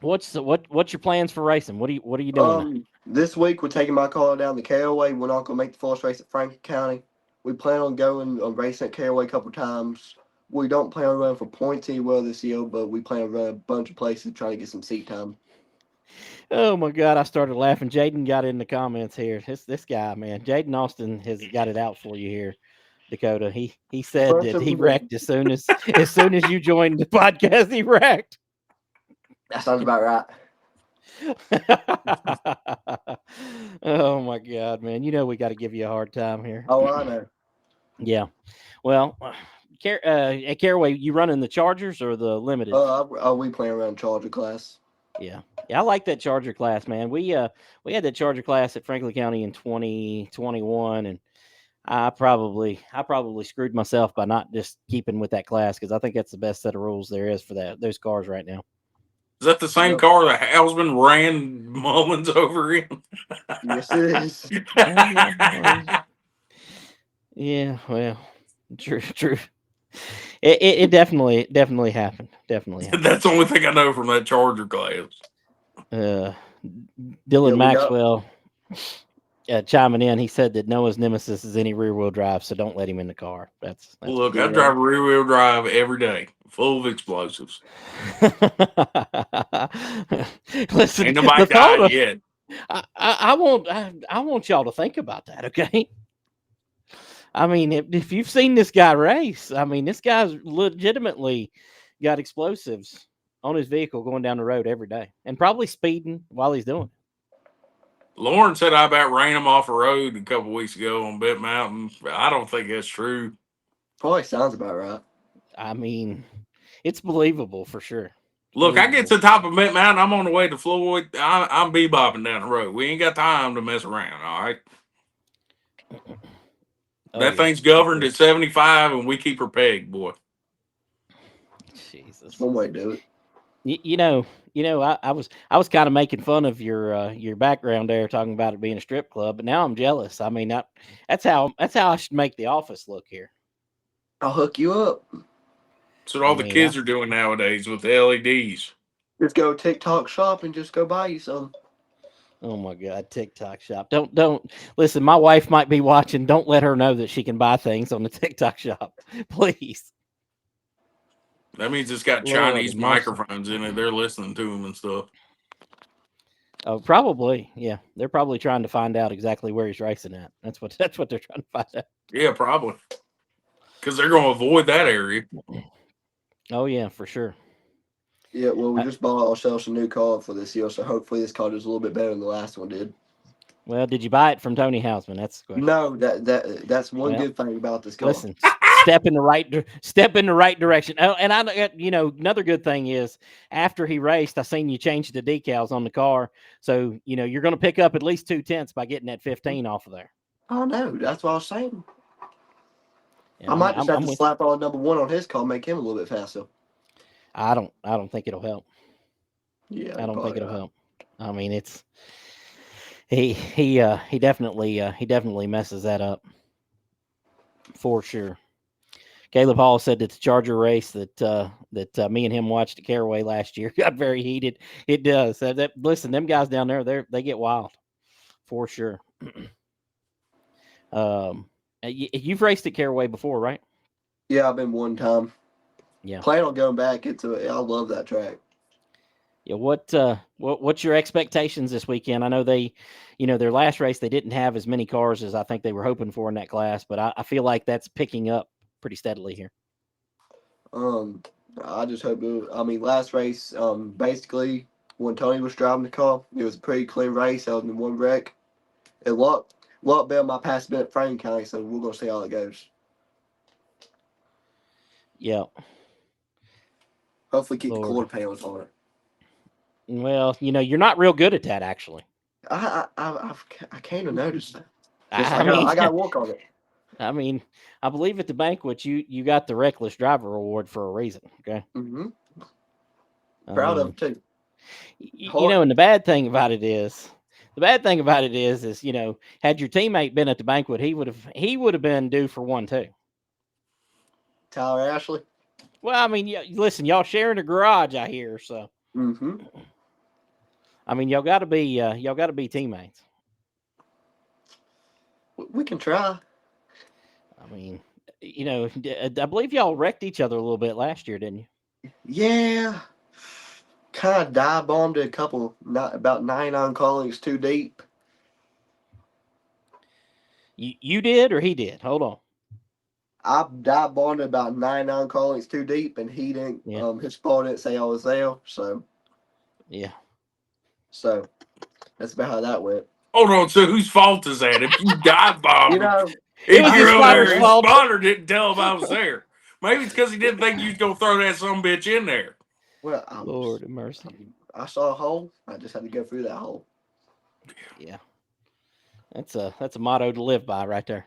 What's your plans for racing? What are you doing? This week we're taking my car down to KOA. We're not going to make the first race at Franklin County. We plan on going on racing at KOA a couple times. We don't plan on running for points anywhere this year, but we plan on running a bunch of places trying to get some seat time. Oh my God, I started laughing. Jaden got in the comments here. This guy, man, Jaden Austin has got it out for you here, Dakota. He said that he wrecked as soon as you joined the podcast. He wrecked. That sounds about right. Oh my God, man! We got to give you a hard time here. Oh, I know. Yeah. Well, at Caraway, you running the Chargers or the Limited? We playing around Charger class. Yeah, I like that Charger class, man. We had that Charger class at Franklin County in 2021, and I probably screwed myself by not just keeping with that class because I think that's the best set of rules there is for those cars right now. Is that the same car the Hausman ran Mullins over in? Yes, it is. Yeah, well, true. It definitely happened. Definitely happened. That's the only thing I know from that Charger class. Dylan Maxwell chiming in. He said that Noah's nemesis is any rear wheel drive, so don't let him in the car. That's look. I drive rear wheel drive every day, full of explosives. Listen, ain't nobody died yet. I want y'all to think about that, okay? I mean, if you've seen this guy race, I mean, this guy's legitimately got explosives on his vehicle going down the road every day and probably speeding while he's doing it. Lauren said I about ran him off a road a couple weeks ago on Bet Mountain. I don't think that's true. Probably sounds about right. I mean, it's believable for sure. Look, I get to the top of Bet Mountain. I'm on the way to Floyd. I'm bebopping down the road. We ain't got time to mess around, all right? Oh, That yeah. thing's governed at 75, and we keep her pegged, boy. Jesus. That's one way to do it. I was kind of making fun of your background there, talking about it being a strip club, but now I'm jealous. I mean, that's how I should make the office look here. I'll hook you up. That's what all I the mean, kids are doing nowadays with the LEDs. Just go TikTok shop and just go buy you some. Oh my God, TikTok shop. Don't listen. My wife might be watching. Don't let her know that she can buy things on the TikTok shop, please. That means it's got Lord Chinese have mercy. microphones in it. They're listening to them and stuff. Oh, probably. Yeah, they're probably trying to find out exactly where he's racing at. That's what they're trying to find out. Yeah, probably. Because they're going to avoid that area. Oh yeah, for sure. Yeah, well, we just bought ourselves a new car for this year, so hopefully this car does a little bit better than the last one did. Well, did you buy it from Tony Hausman? That's the question. No, that's one Well, good thing about this car. Listen, step in the right direction. Oh, and another good thing is after he raced, I seen you change the decals on the car, so you're going to pick up at least 2/10 by getting that 15 off of there. I know, that's what I was saying. Yeah, I might just have to with slap on number 1 on his car, make him a little bit faster. I don't think it'll help. Yeah, I don't think it'll help. I mean, it's he definitely messes that up for sure. Caleb Hall said that the Charger race that me and him watched at Caraway last year got very heated. It does. Listen, them guys down there, they get wild for sure. You've raced at Caraway before, right? Yeah, I've been one time. Yeah. Plan on going back into it. I love that track. Yeah. What's your expectations this weekend? I know their last race they didn't have as many cars as I think they were hoping for in that class, but I feel like that's picking up pretty steadily here. I just hope. Last race, basically when Tony was driving the car, it was a pretty clean race. I was in one wreck. It luck better my past been at Franklin County, so we're gonna see how it goes. Yeah. Hopefully, keep Lord. the quarter panels on it. Well, you're not real good at that, actually. I kind of noticed that. I got to work on it. I mean, I believe at the banquet you got the reckless driver award for a reason. Okay. Mm-hmm. Proud of it too. And the bad thing about it is, had your teammate been at the banquet, he would have been due for one too. Tyler Ashley. Well, I mean, listen, y'all sharing a garage, I hear. So. Mm-hmm. I mean, y'all got to be teammates. We can try. I mean, I believe y'all wrecked each other a little bit last year, didn't you? Yeah. Kind of dive bombed a couple, not about 99 callings too deep. You did or he did? Hold on. I dive bombed about 99 callings too deep, and he didn't. Yeah. His phone didn't say I was there, so. Yeah. So that's about how that went. Hold on, so whose fault is that? If you dive bombed, it was his his fault. spotter didn't tell him I was there. Maybe it's because he didn't think you was gonna throw that some bitch in there. Well, Lord have mercy. I saw a hole. I just had to go through that hole. Yeah, that's a motto to live by, right there.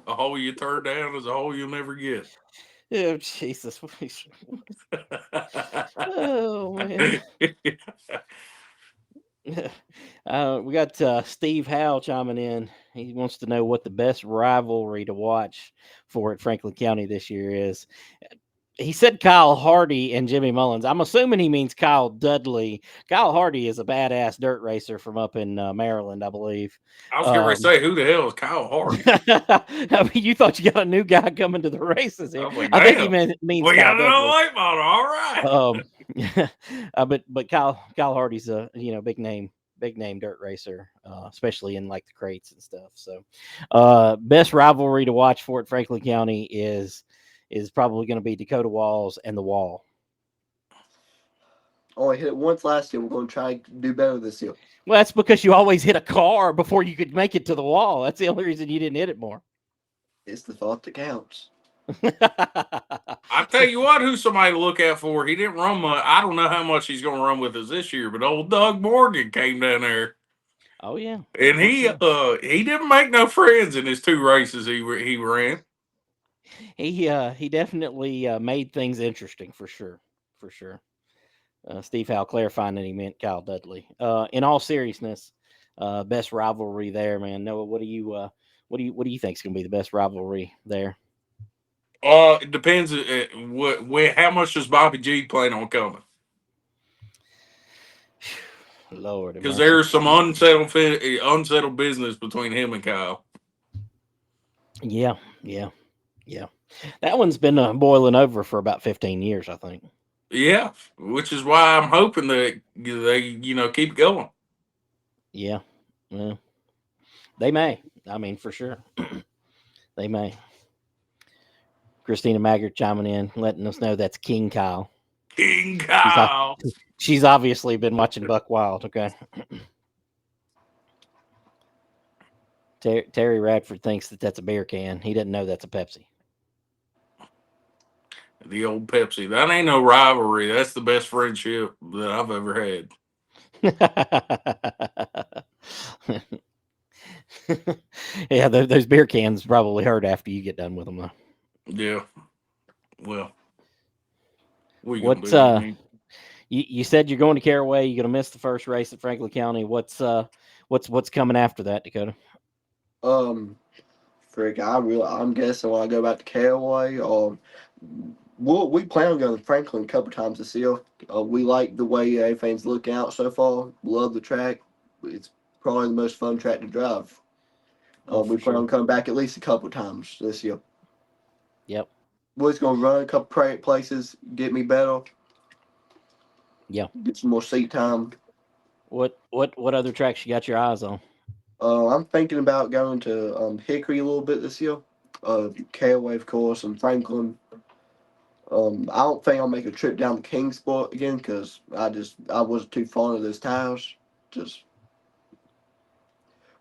A hole you turn down is a hole you'll never get. Oh Jesus! Oh man. We got Steve Howe chiming in. He wants to know what the best rivalry to watch for at Franklin County this year is. He said Kyle Hardy and Jimmy Mullins. I'm assuming he means Kyle Dudley. Kyle Hardy is a badass dirt racer from up in Maryland, I believe. I was going to say, who the hell is Kyle Hardy? I mean, you thought you got a new guy coming to the races here. I think he means we Kyle got another late model. All right. But Kyle Hardy's a big name dirt racer, especially in like the crates and stuff. So, best rivalry to watch for at Franklin County is probably going to be Dakota Walls and the Wall. Only hit it once last year. We're going to try to do better this year. Well, that's because you always hit a car before you could make it to the wall. That's the only reason you didn't hit it more. It's the thought that counts. I tell you what, who's somebody to look out for? He didn't run much. I don't know how much he's going to run with us this year, but old Doug Morgan came down there. Oh yeah. And For he didn't make no friends in his 2 races he ran. he definitely made things interesting for sure. For sure. Steve Howe clarifying that he meant Kyle Dudley. In all seriousness, best rivalry there, man. Noah, what do you think is going to be the best rivalry there? It depends how much does Bobby G plan on coming? Lord have Because mercy. there's some unsettled business between him and Kyle. Yeah. That one's been boiling over for about 15 years, I think. Yeah, which is why I'm hoping that they keep going. Yeah. Well, they may. I mean, for sure. They may. Christina Maggart chiming in, letting us know that's King Kyle. King Kyle. She's obviously been watching Buck Wild, okay? Terry Radford thinks that's a beer can. He doesn't know that's a Pepsi. The old Pepsi. That ain't no rivalry. That's the best friendship that I've ever had. Yeah, those beer cans probably hurt after you get done with them, though. Yeah. Well, What's you said you're going to Caraway. You're going to miss the first race at Franklin County. What's coming after that, Dakota? I'm guessing when I go back to Caraway, we plan on going to Franklin a couple times this year. We like the way everything's looking out so far. Love the track. It's probably the most fun track to drive. We plan on coming back at least a couple times this year. Yep. We're just gonna run a couple places, get me better. Yeah. Get some more seat time. What other tracks you got your eyes on? I'm thinking about going to Hickory a little bit this year. Caraway, of course, and Franklin. I don't think I'll make a trip down to Kingsport again because I wasn't too fond of those tires. Just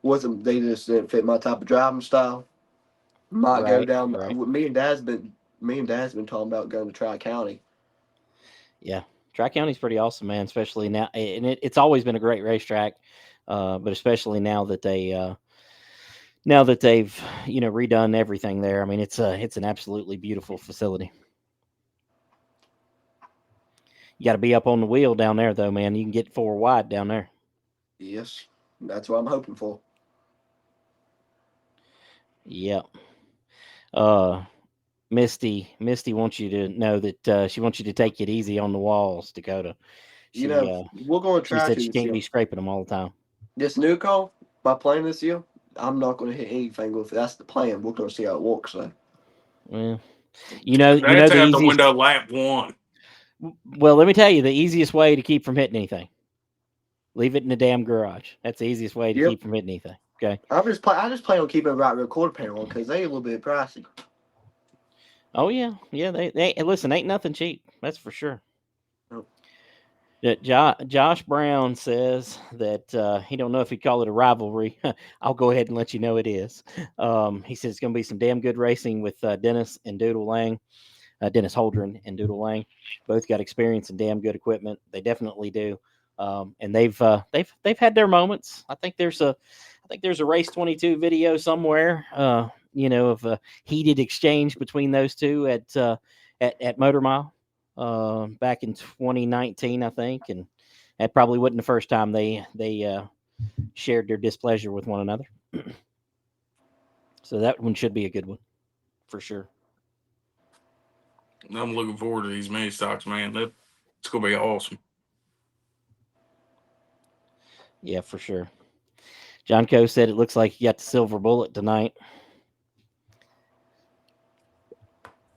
they just didn't fit my type of driving style. Might go down. Right. Me and Dad's been talking about going to Tri County. Yeah, Tri County's pretty awesome, man. Especially now, and it's always been a great racetrack, but especially now that they've redone everything there. I mean, it's an absolutely beautiful facility. You got to be up on the wheel down there, though, man. You can get 4 wide down there. Yes, that's what I'm hoping for. Yeah. Misty wants you to know that she wants you to take it easy on the walls, Dakota. We're going to try. She said she can't be scraping them all the time. This new car, by playing this year, I'm not going to hit anything with it. That's the plan. We're going to see how it works. Though. Well, that's out the window lap 1. Well, let me tell you, the easiest way to keep from hitting anything: leave it in the damn garage. That's the easiest way to keep from hitting anything. Okay. I just plan on keeping it right rear quarter panel because they a little bit pricey. Oh yeah. They listen. Ain't nothing cheap. That's for sure. Nope. Josh Brown says that he don't know if he'd call it a rivalry. I'll go ahead and let you know it is. He says it's going to be some damn good racing with Dennis and Doodle Lang. Dennis Holdren and Doodle Lang both got experience and damn good equipment. They definitely do, and they've had their moments. I think there's a race 22 video somewhere, of a heated exchange between those two at Motor Mile back in 2019, I think, and that probably wasn't the first time they shared their displeasure with one another. So that one should be a good one for sure. I'm looking forward to these mini stocks, man. It's going to be awesome. Yeah, for sure. John Coe said it looks like you got the silver bullet tonight.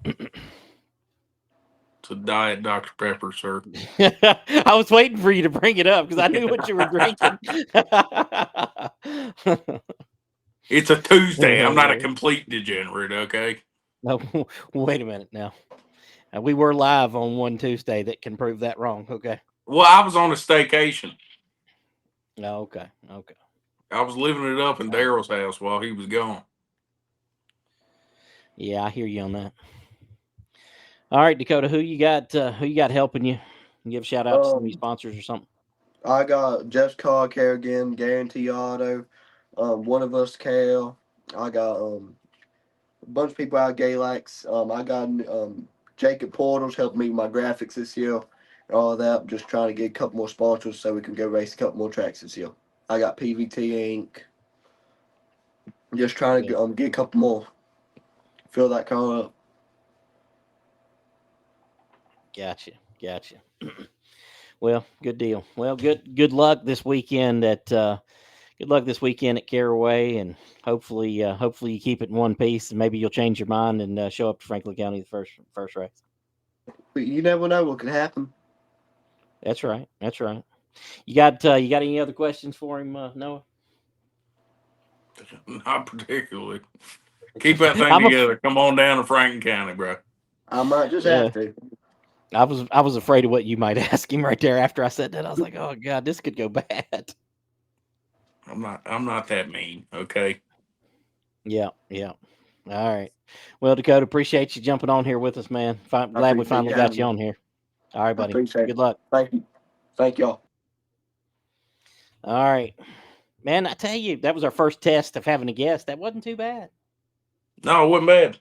It's a Diet Dr. Pepper, sir. I was waiting for you to bring it up because I knew what you were drinking. It's a Tuesday. I'm not a complete degenerate, okay? No, wait a minute now. We were live on one Tuesday that can prove that wrong, okay? Well, I was on a staycation. Oh, okay. I was living it up in Daryl's house while he was gone. Yeah, I hear you on that. All right, Dakota, who you got helping you? Give a shout out to some of your sponsors or something. I got Jeff's car care again, guarantee auto. One of us Cal. I got a bunch of people out of Galax. I got Jacob Portals helping me with my graphics this year and all of that. Just trying to get a couple more sponsors so we can go race a couple more tracks this year. I got PVT Inc. Just trying to get a couple more. Fill that car up. Gotcha. Well, good deal. Well, good luck this weekend at Caraway, and hopefully you keep it in one piece, and maybe you'll change your mind and show up to Franklin County the first race. But you never know what could happen. That's right. You got any other questions for him, Noah? Not particularly. Keep that thing together. Come on down to Franklin County, bro. I might just have to. I was afraid of what you might ask him right there after I said that. I was like, oh God, this could go bad. I'm not that mean, okay? Yeah. All right. Well, Dakota, appreciate you jumping on here with us, man. Glad we finally got you on here. All right, buddy. Good luck. Thank you. Thank y'all. All right. Man, I tell you, that was our first test of having a guest. That wasn't too bad. No, it wasn't bad.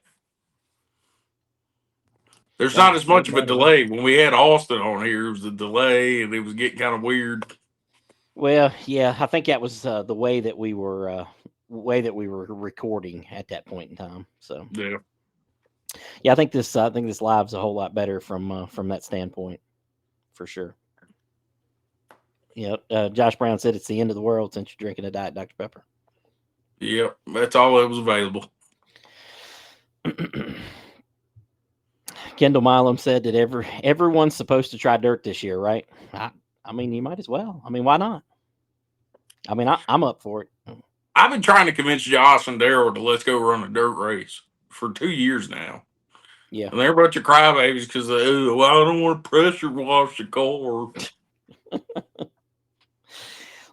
There's not as much of a delay. When we had Austin on here, it was a delay, and it was getting kind of weird. Well, yeah, I think that was the way that we were recording at that point in time. So yeah, I think this live's a whole lot better from that standpoint, for sure. Yeah, Josh Brown said it's the end of the world since you're drinking a Diet Dr. Pepper. Yep, that's all that was available. Kendall Milam said that everyone's supposed to try dirt this year, right? I mean, you might as well. I mean, why not? I mean, I'm up for it. I've been trying to convince Josh and Daryl to let's go run a dirt race for 2 years now. Yeah. And they're a bunch of crybabies because I don't want to pressure wash the car.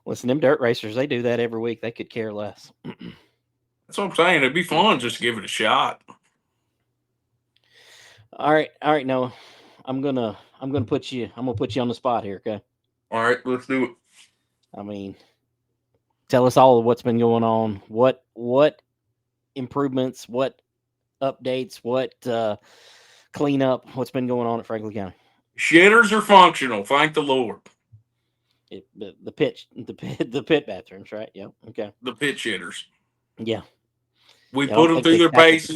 Listen, them dirt racers, they do that every week. They could care less. That's what I'm saying. It'd be fun just to give it a shot. All right, Noah. I'm gonna put you on the spot here, okay? All right, let's do it. I mean, tell us all of what's been going on. What improvements, what updates, what cleanup, what's been going on at Franklin County? Shitters are functional, thank the Lord. The pit bathrooms, right? Yeah. Okay. The pit shitters. Yeah. We put them through their paces.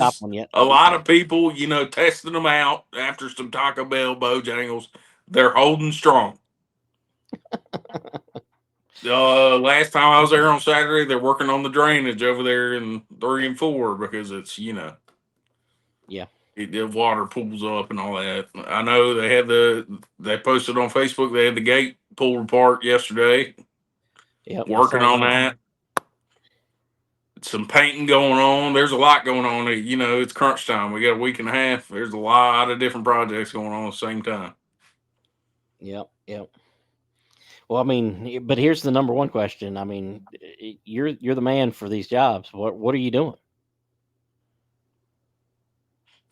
A lot of people, testing them out after some Taco Bell Bojangles. They're holding strong. Last time I was there on Saturday, they're working on the drainage over there in 3 and 4 because it's, yeah, the water pools up and all that. I know they posted on Facebook, they had the gate pulled apart yesterday. Yeah, working on that. Some painting going on. There's a lot going on. It's crunch time. We got a week and a half. There's a lot of different projects going on at the same time. Yep. Well, I mean, but here's the number one question. I mean, you're the man for these jobs. What are you doing?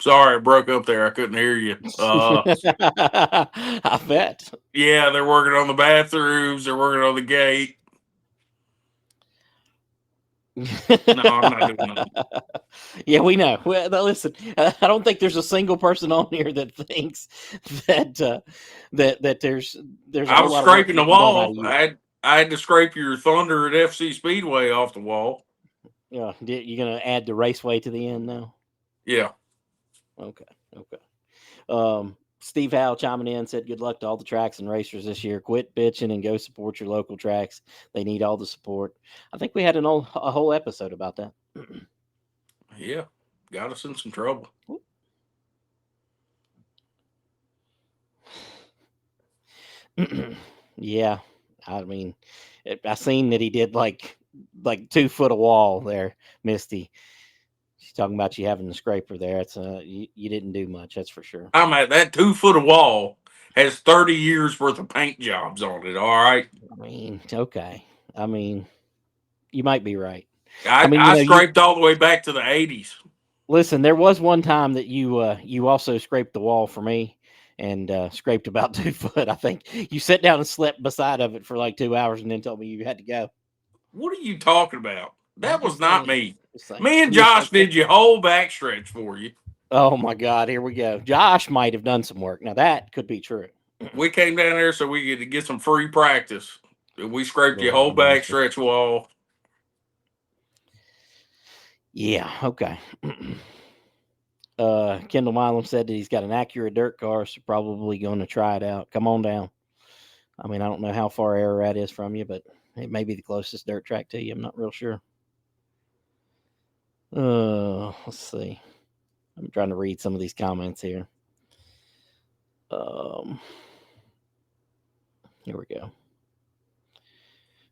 Sorry, I broke up there. I couldn't hear you. I bet. Yeah, they're working on the bathrooms. They're working on the gate. No, I'm not doing that. Yeah, we know. Well, listen, I don't think there's a single person on here that thinks that there's. I was scraping the wall. I had to scrape your Thunder at FC Speedway off the wall. Yeah, you're gonna add the raceway to the end now. Yeah. Okay. Steve Howell chiming in said, "Good luck to all the tracks and racers this year. Quit bitching and go support your local tracks. They need all the support." I think we had a whole episode about that. Yeah, got us in some trouble. Yeah, I mean, I seen that he did like 2 foot of wall there, Misty. She's talking about you having the scraper there. It's you didn't do much, that's for sure. I'm at that 2 foot of wall has 30 years worth of paint jobs on it. All right. I mean, okay. I mean, you might be right. I scraped all the way back to the 80s. Listen, there was one time that you also scraped the wall for me, and scraped about 2 foot. I think you sat down and slept beside of it for like 2 hours and then told me you had to go. What are you talking about? That I'm was just not saying. me. Just saying. Me and Josh did your whole backstretch for you. Oh my God, here we go. Josh might have done some work. Now that could be true. We came down there so we could get some free practice. We scraped your whole Lord mercy. backstretch wall. Yeah, okay. Kendall Milam said that he's got an Acura dirt car, so probably going to try it out. Come on down. I mean, I don't know how far Ararat is from you, but it may be the closest dirt track to you. I'm not real sure. Let's see. I'm trying to read some of these comments here. Here we go.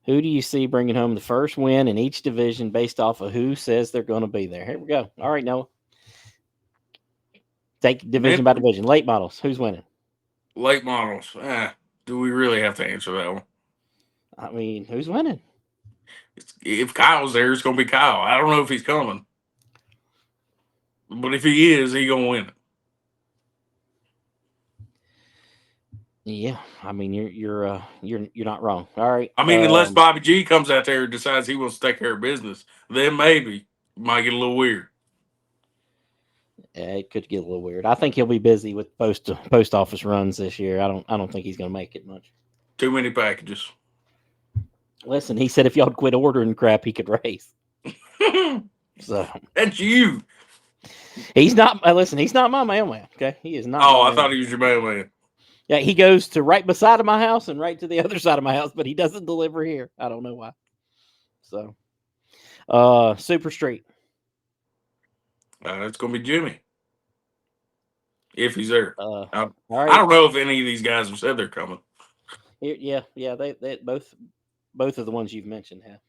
Who do you see bringing home the first win in each division based off of who says they're going to be there? Here we go. All right, Noah. Take division by division. Late models. Who's winning? Late models. Do we really have to answer that one? I mean, who's winning? If Kyle's there, it's going to be Kyle. I don't know if he's coming. But if he is, he's going to win it. Yeah, I mean you're not wrong. All right. I mean, unless Bobby G comes out there and decides he wants to take care of business, then maybe it might get a little weird. Yeah, it could get a little weird. I think he'll be busy with post office runs this year. I don't think he's going to make it much. Too many packages. Listen, he said if y'all quit ordering crap, he could race. So that's you. He's not. Listen, he's not my mailman. Okay, he is not. Oh, I thought he was your mailman. Yeah, he goes to right beside of my house and right to the other side of my house, but he doesn't deliver here. I don't know why. So, Super Street. It's going to be Jimmy. If he's there. All right. I don't know if any of these guys have said they're coming. Yeah, they both of the ones you've mentioned have.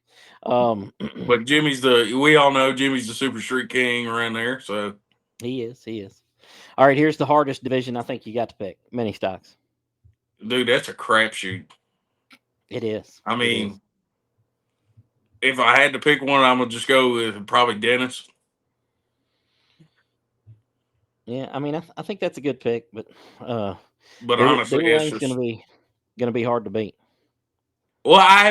But we all know Jimmy's the Super Street King around there, so he is. All right, here's the hardest division I think you got to pick. Mini stocks. Dude, that's a crapshoot. It is. I mean, if I had to pick one, I'm gonna just go with probably Dennis. Yeah, I mean, I think that's a good pick, but honestly, it's gonna be hard to beat. Well, I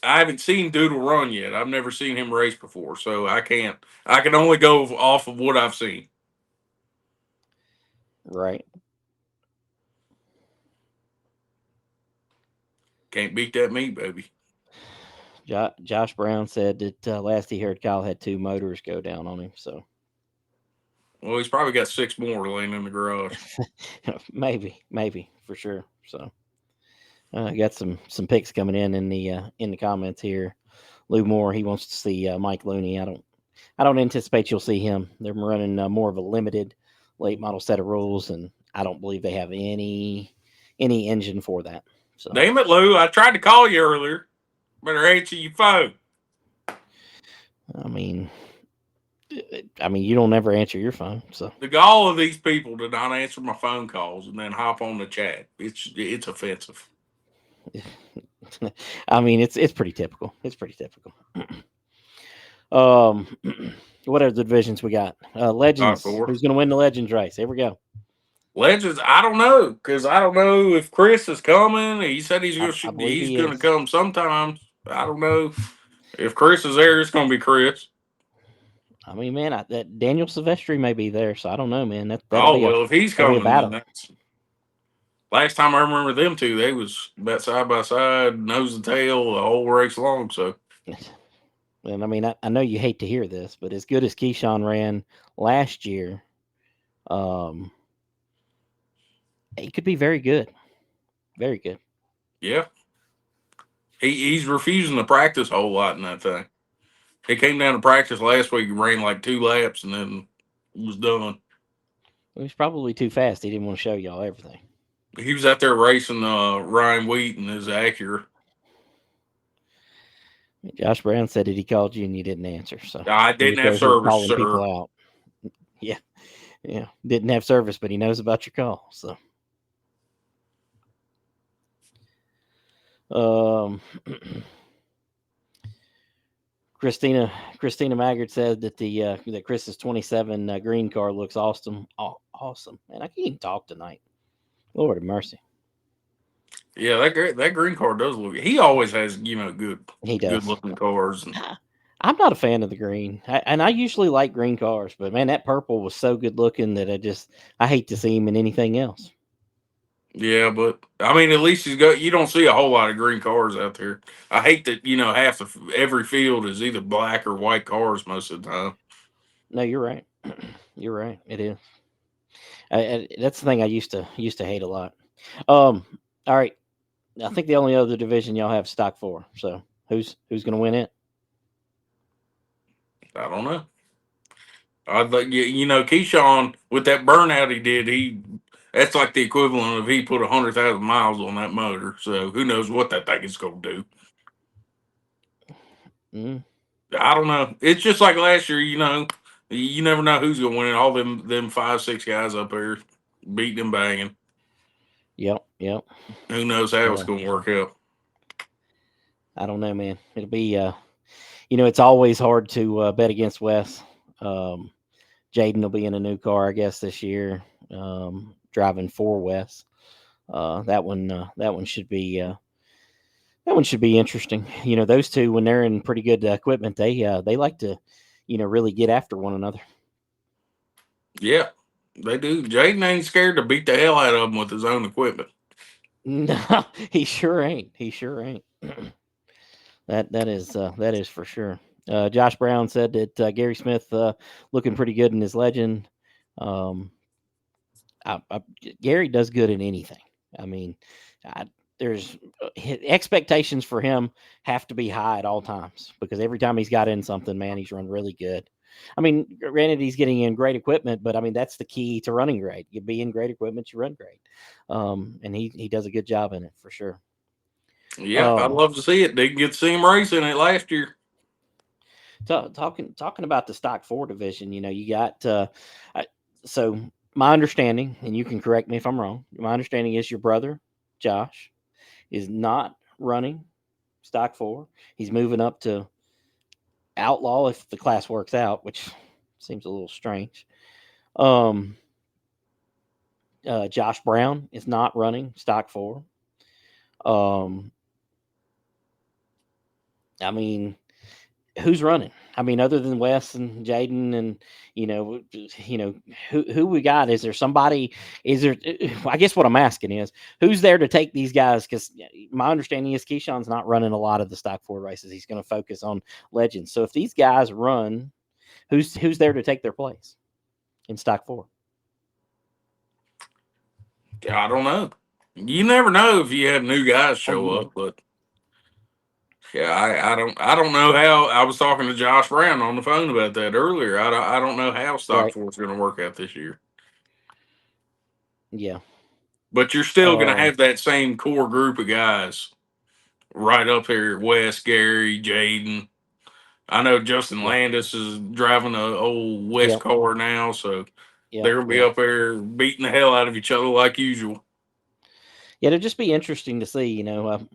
haven't seen Doodle run yet. I've never seen him race before, so I can only go off of what I've seen. Right. Can't beat that meat, baby. Josh Brown said that last he heard Kyle had 2 motors go down on him. So, well, he's probably got 6 more laying in the garage. maybe for sure. So, I got some picks coming in the comments here. Lou Moore, he wants to see Mike Looney. I don't anticipate you'll see him. They're running more of a limited late model set of rules, and I don't believe they have any engine for that. So, damn it, Lou! I tried to call you earlier. Better answer your phone. I mean, you don't ever answer your phone. So the gall of these people to not answer my phone calls and then hop on the chat. It's offensive. I mean, it's pretty typical. It's pretty typical. What are the divisions we got? Legends. Who's going to win the Legends race? Here we go. Legends. I don't know because I don't know if Chris is coming. He said he's going to come sometimes. I don't know if Chris is there. It's going to be Chris. I mean, man, that Daniel Silvestri may be there, so I don't know, man. If he's coming, last time I remember them two, they was about side by side, nose and tail, the whole race long. So, and I mean, I know you hate to hear this, but as good as Keyshawn ran last year, he could be very good, very good. Yeah, he's refusing to practice a whole lot in that thing. He came down to practice last week and ran like 2 laps and then was done. He was probably too fast. He didn't want to show y'all everything. He was out there racing Ryan Wheat and his Acura. Josh Brown said that he called you and you didn't answer. So I didn't have service, sir. People out. Yeah, didn't have service, but he knows about your call. So, Christina Maggard said that that Chris's 27 green car looks awesome. Awesome, man! I can't even talk tonight. Lord have mercy. Yeah, that green car does look. He always has good He does. looking cars. And, I'm not a fan of the green, and I usually like green cars, but man, that purple was so good looking that I hate to see him in anything else. yeah, but I mean, at least he's got. You don't see a whole lot of green cars out there. I hate that half of every field is either black or white cars most of the time. No, you're right. You're right. It is. That's the thing I used to hate a lot. All right. I think the only other division y'all have stock for. So who's going to win it? I don't know. I'd like Keyshawn with that burnout he did. That's like the equivalent of he put 100,000 miles on that motor. So who knows what that thing is going to do? I don't know. It's just like last year. You never know who's going to win. All them 5-6 guys up there beating and banging. Yep. Who knows how it's going to work out? I don't know, man. It'll be, it's always hard to bet against Wes. Jaden will be in a new car, I guess, this year, driving for Wes. That one should be interesting. Those two, when they're in pretty good equipment, they like to, really get after one another. Yeah, they do. Jaden ain't scared to beat the hell out of them with his own equipment. No, he sure ain't. That is for sure. Josh Brown said that Gary Smith looking pretty good in his Legend. Gary does good in anything. I mean, there's expectations for him have to be high at all times because every time he's got in something, man, he's run really good. I mean, granted, he's getting in great equipment, but I mean, that's the key to running great. You be in great equipment, you run great. And he does a good job in it for sure. Yeah, I'd love to see it. Didn't get to see him racing it last year. Talking about the Stock 4 division, you got so my understanding, and you can correct me if I'm wrong. My understanding is your brother Josh is not running Stock 4. He's moving up to Outlaw if the class works out, which seems a little strange. Josh Brown is not running Stock 4. I mean, who's running? I mean, other than Wes and Jaden and, who we got? Is there somebody, I guess what I'm asking is who's there to take these guys? Cause my understanding is Keyshawn's not running a lot of the Stock 4 races. He's going to focus on Legends. So if these guys run, who's there to take their place in Stock 4? I don't know. You never know if you have new guys show up, but yeah, I don't know how. I was talking to Josh Brown on the phone about that earlier. I don't know how Stock 4 is going to work out this year. Yeah, but you're still going to have that same core group of guys right up here: Wes, Gary, Jaden. I know Justin Landis is driving an old West car now, so they're going to be up there beating the hell out of each other like usual. Yeah, it'll just be interesting to see.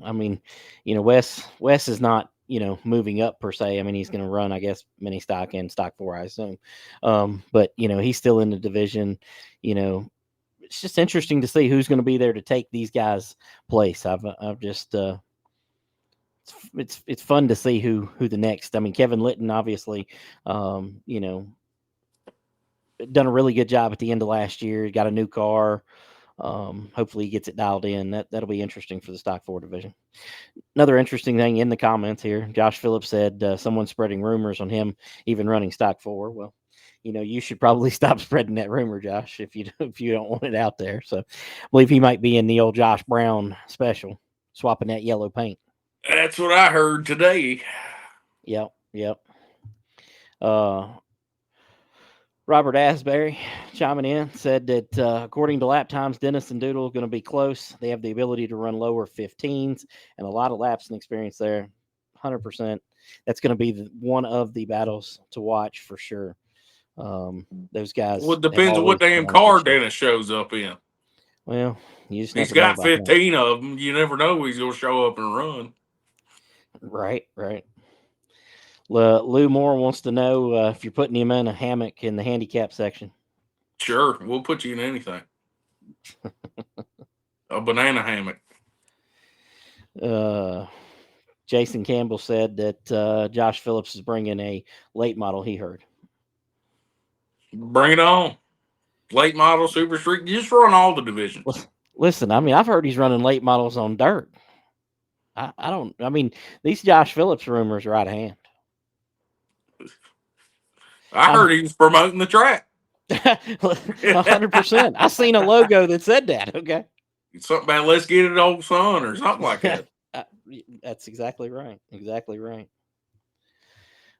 I mean, Wes is not moving up per se. I mean, he's going to run, I guess, mini stock and Stock 4, I assume. But he's still in the division. It's just interesting to see who's going to be there to take these guys' place. I've just it's fun to see who the next. I mean, Kevin Litton, obviously, done a really good job at the end of last year. He got a new car. Hopefully he gets it dialed in. That'll be interesting for the Stock 4 division. Another interesting thing in the comments here, Josh Phillips said someone's spreading rumors on him even running Stock 4. Well, you should probably stop spreading that rumor, Josh, if you don't want it out there. So I believe he might be in the old Josh Brown special, swapping that yellow paint. That's what I heard today. Yep. Robert Asbury chiming in said that according to lap times, Dennis and Doodle are going to be close. They have the ability to run lower 15s and a lot of laps and experience there. 100%. That's going to be one of the battles to watch for sure. Those guys. Well, it depends on what damn car Dennis shows up in. Well, he's got 15 of them. You never know he's going to show up and run. Right. Lou Moore wants to know if you're putting him in a hammock in the handicap section. Sure, we'll put you in anything. A banana hammock. Jason Campbell said that Josh Phillips is bringing a late model. He heard. Bring it on. Late model, super street. Just run all the divisions. Listen, I mean, I've heard he's running late models on dirt. I mean, these Josh Phillips rumors are out of hand. I heard he was promoting the track. 100%. I seen a logo that said that. Okay. Something about let's get it, old son, or something like that. That's exactly right. Exactly right.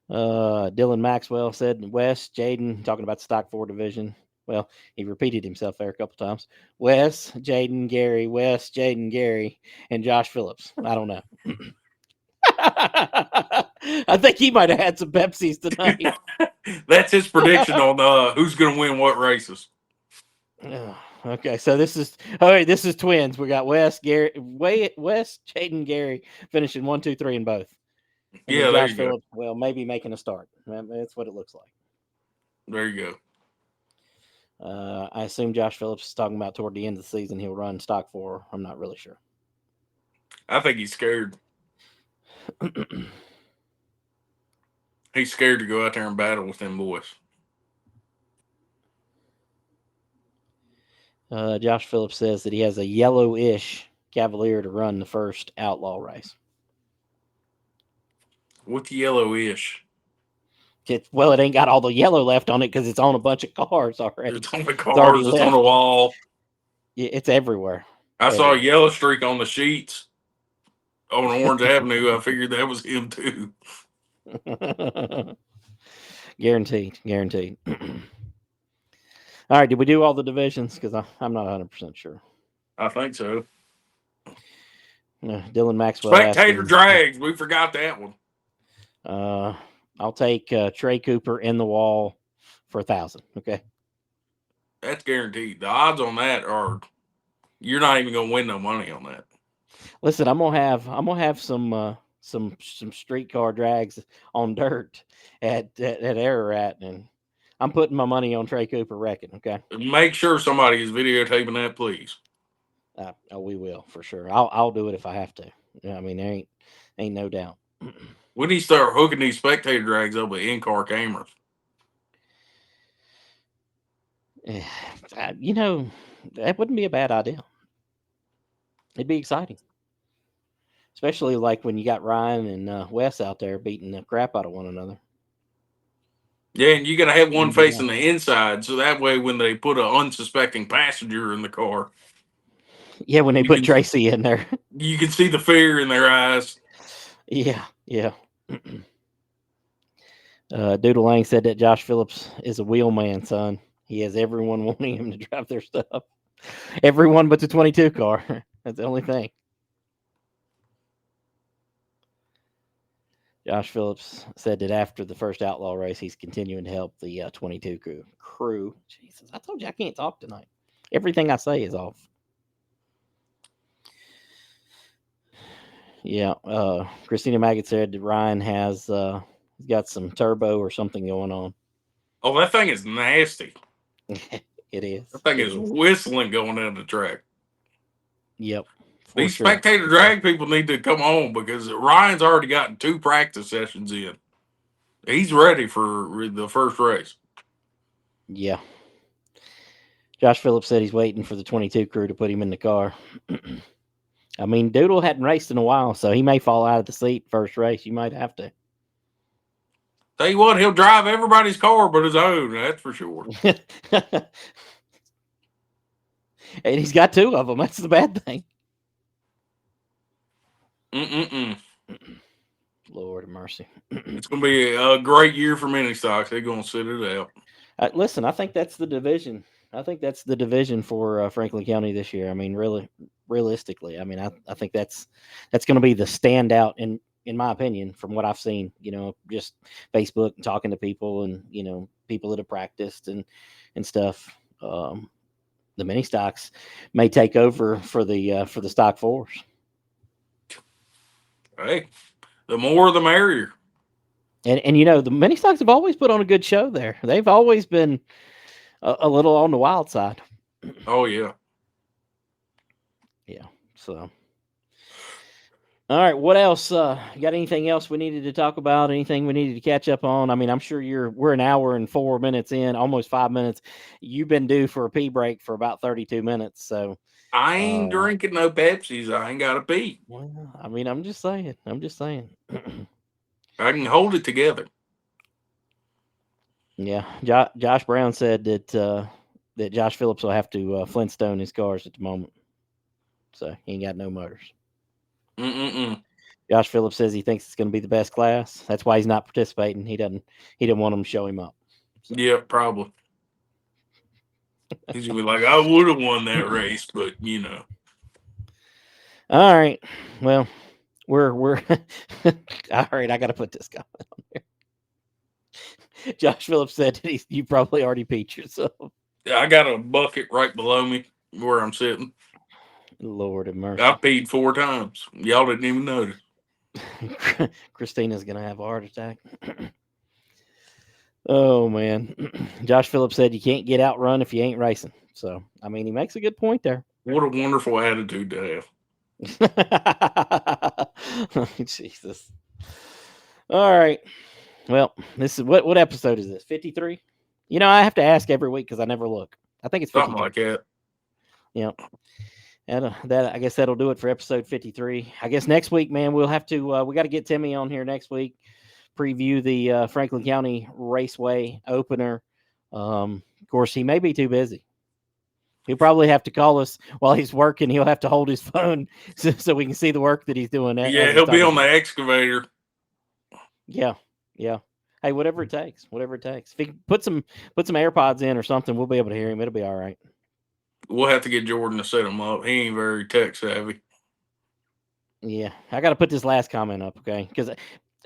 Dylan Maxwell said Wes, Jaden, talking about the Stock 4 division. Well, he repeated himself there a couple times. Wes, Jaden, Gary, Wes, Jaden, Gary, and Josh Phillips. I don't know. I think he might have had some Pepsis tonight. That's his prediction on who's going to win what races. Okay, so this is twins. We got Wes, Jaden, Gary finishing 1, 2, 3 in both. And yeah, there Josh you Phillips, well, maybe making a start. That's what it looks like. There you go. I assume Josh Phillips is talking about toward the end of the season he'll run Stock 4. I'm not really sure. I think he's scared. He's scared to go out there and battle with them boys. Josh Phillips says that he has a yellowish Cavalier to run the first outlaw race. What's yellowish? It ain't got all the yellow left on it because it's on a bunch of cars already. It's on the cars, it's on the wall. Yeah, it's everywhere. I saw a yellow streak on the sheets on Orange Avenue. I figured that was him too. Guaranteed. All right, did we do all the divisions? Because I'm not 100% sure. I think so. Dylan Maxwell. Spectator drags. We forgot that one. I'll take Trey Cooper in the wall for 1,000. Okay. That's guaranteed. The odds on that are you're not even gonna win no money on that. Listen, I'm gonna have some streetcar drags on dirt at Ararat, and I'm putting my money on Trey Cooper wrecking. Okay. Make sure somebody is videotaping that, please. We will for sure. I'll do it if I have to. I mean, there ain't no doubt. We need to start hooking these spectator drags up with in-car cameras. You know, that wouldn't be a bad idea. It'd be exciting. Especially like when you got Ryan and Wes out there beating the crap out of one another. Yeah, and you got to have one facing the inside, so that way when they put an unsuspecting passenger in the car. Yeah, when they put Tracy in there. You can see the fear in their eyes. Yeah. Doodle Lang said that Josh Phillips is a wheelman, son. He has everyone wanting him to drive their stuff. Everyone but the 22 car. That's the only thing. Josh Phillips said that after the first outlaw race, he's continuing to help the 22 crew. Jesus, I told you I can't talk tonight. Everything I say is off. Yeah, Christina Maggot said that Ryan has got some turbo or something going on. Oh, that thing is nasty. It is. That thing is whistling going down the track. Yep. These spectator drag people need to come on because Ryan's already gotten 2 practice sessions in. He's ready for the first race. Yeah. Josh Phillips said he's waiting for the 22 crew to put him in the car. I mean, Doodle hadn't raced in a while, so he may fall out of the seat first race. You might have to. Tell you what, he'll drive everybody's car but his own. That's for sure. And he's got 2 of them. That's the bad thing. Lord of mercy. It's going to be a great year for mini stocks. They're going to sit it out. Listen, I think that's the division. I think that's the division for Franklin County this year. I mean, really, realistically, I mean, I think that's going to be the standout in my opinion, from what I've seen. You know, just Facebook and talking to people, and people that have practiced and stuff. The mini stocks may take over for the stock 4s. Hey, the more the merrier. And the mini stocks have always put on a good show there. They've always been a little on the wild side. Oh yeah. So, all right, what else? You got anything else we needed to talk about? Anything we needed to catch up on? I mean, I'm sure we're an hour and 4 minutes in, almost 5 minutes. You've been due for a pee break for about 32 minutes. So I ain't drinking no Pepsis. I ain't got to pee. well, I mean, I'm just saying. I can hold it together. Yeah, Josh Brown said that Josh Phillips will have to Flintstone his cars at the moment, so he ain't got no motors. Josh Phillips says he thinks it's going to be the best class. That's why he's not participating. He didn't want them to show him up. So. Yeah, probably. He's gonna be like, I would have won that race, but you know. All right. Well, we're all right. I got to put this comment on there. Josh Phillips said that you probably already peed yourself. I got a bucket right below me where I'm sitting. Lord have mercy. I peed 4 times. Y'all didn't even notice. Christina's gonna have a heart attack. Oh man. Josh Phillips said you can't get outrun if you ain't racing. So I mean, he makes a good point there. What a wonderful attitude to have. Jesus. All right. Well, this is what episode is this? 53? You know, I have to ask every week because I never look. I think it's 53. Something like that. Yep. And that I guess that'll do it for episode 53. I guess next week, man, we'll have to we got to get Timmy on here next week, preview the Franklin County Raceway opener. Of course, he may be too busy. He'll probably have to call us while he's working. He'll have to hold his phone so we can see the work that he's doing. Yeah, he'll be on the excavator. Yeah. Hey, whatever it takes. If he can put some AirPods in or something, we'll be able to hear him. It'll be all right. We'll have to get Jordan to set him up. He ain't very tech savvy. Yeah, I got to put this last comment up, okay? Because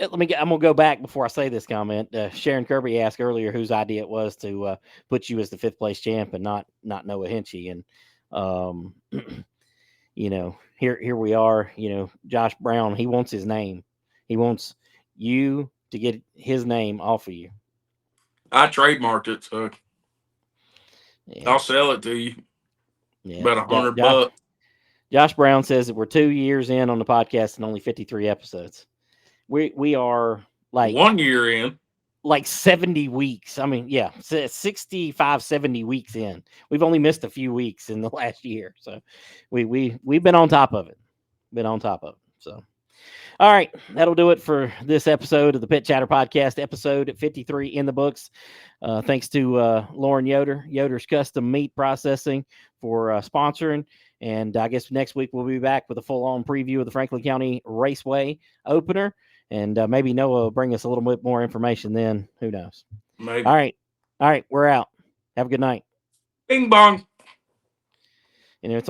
I'm gonna go back before I say this comment. Sharon Kirby asked earlier whose idea it was to put you as the 5th place champ and not Noah Hinchy, and you know, here we are. You know, Josh Brown, he wants his name. He wants you to get his name off of you. I trademarked it, so yeah. I'll sell it to you. Yeah, about $100. Josh Brown says that we're 2 years in on the podcast and only 53 episodes. We are like 1 year in, like 70 weeks. I mean, yeah, 65, 70 weeks in. We've only missed a few weeks in the last year, so we've been on top of it. So. All right, that'll do it for this episode of the Pit Chatter Podcast, episode 53 in the books. Thanks to Lauren Yoder's Custom Meat Processing for sponsoring. And I guess next week we'll be back with a full-on preview of the Franklin County Raceway opener. And maybe Noah will bring us a little bit more information then. Who knows? Maybe. All right, we're out. Have a good night. Bing bong. And it's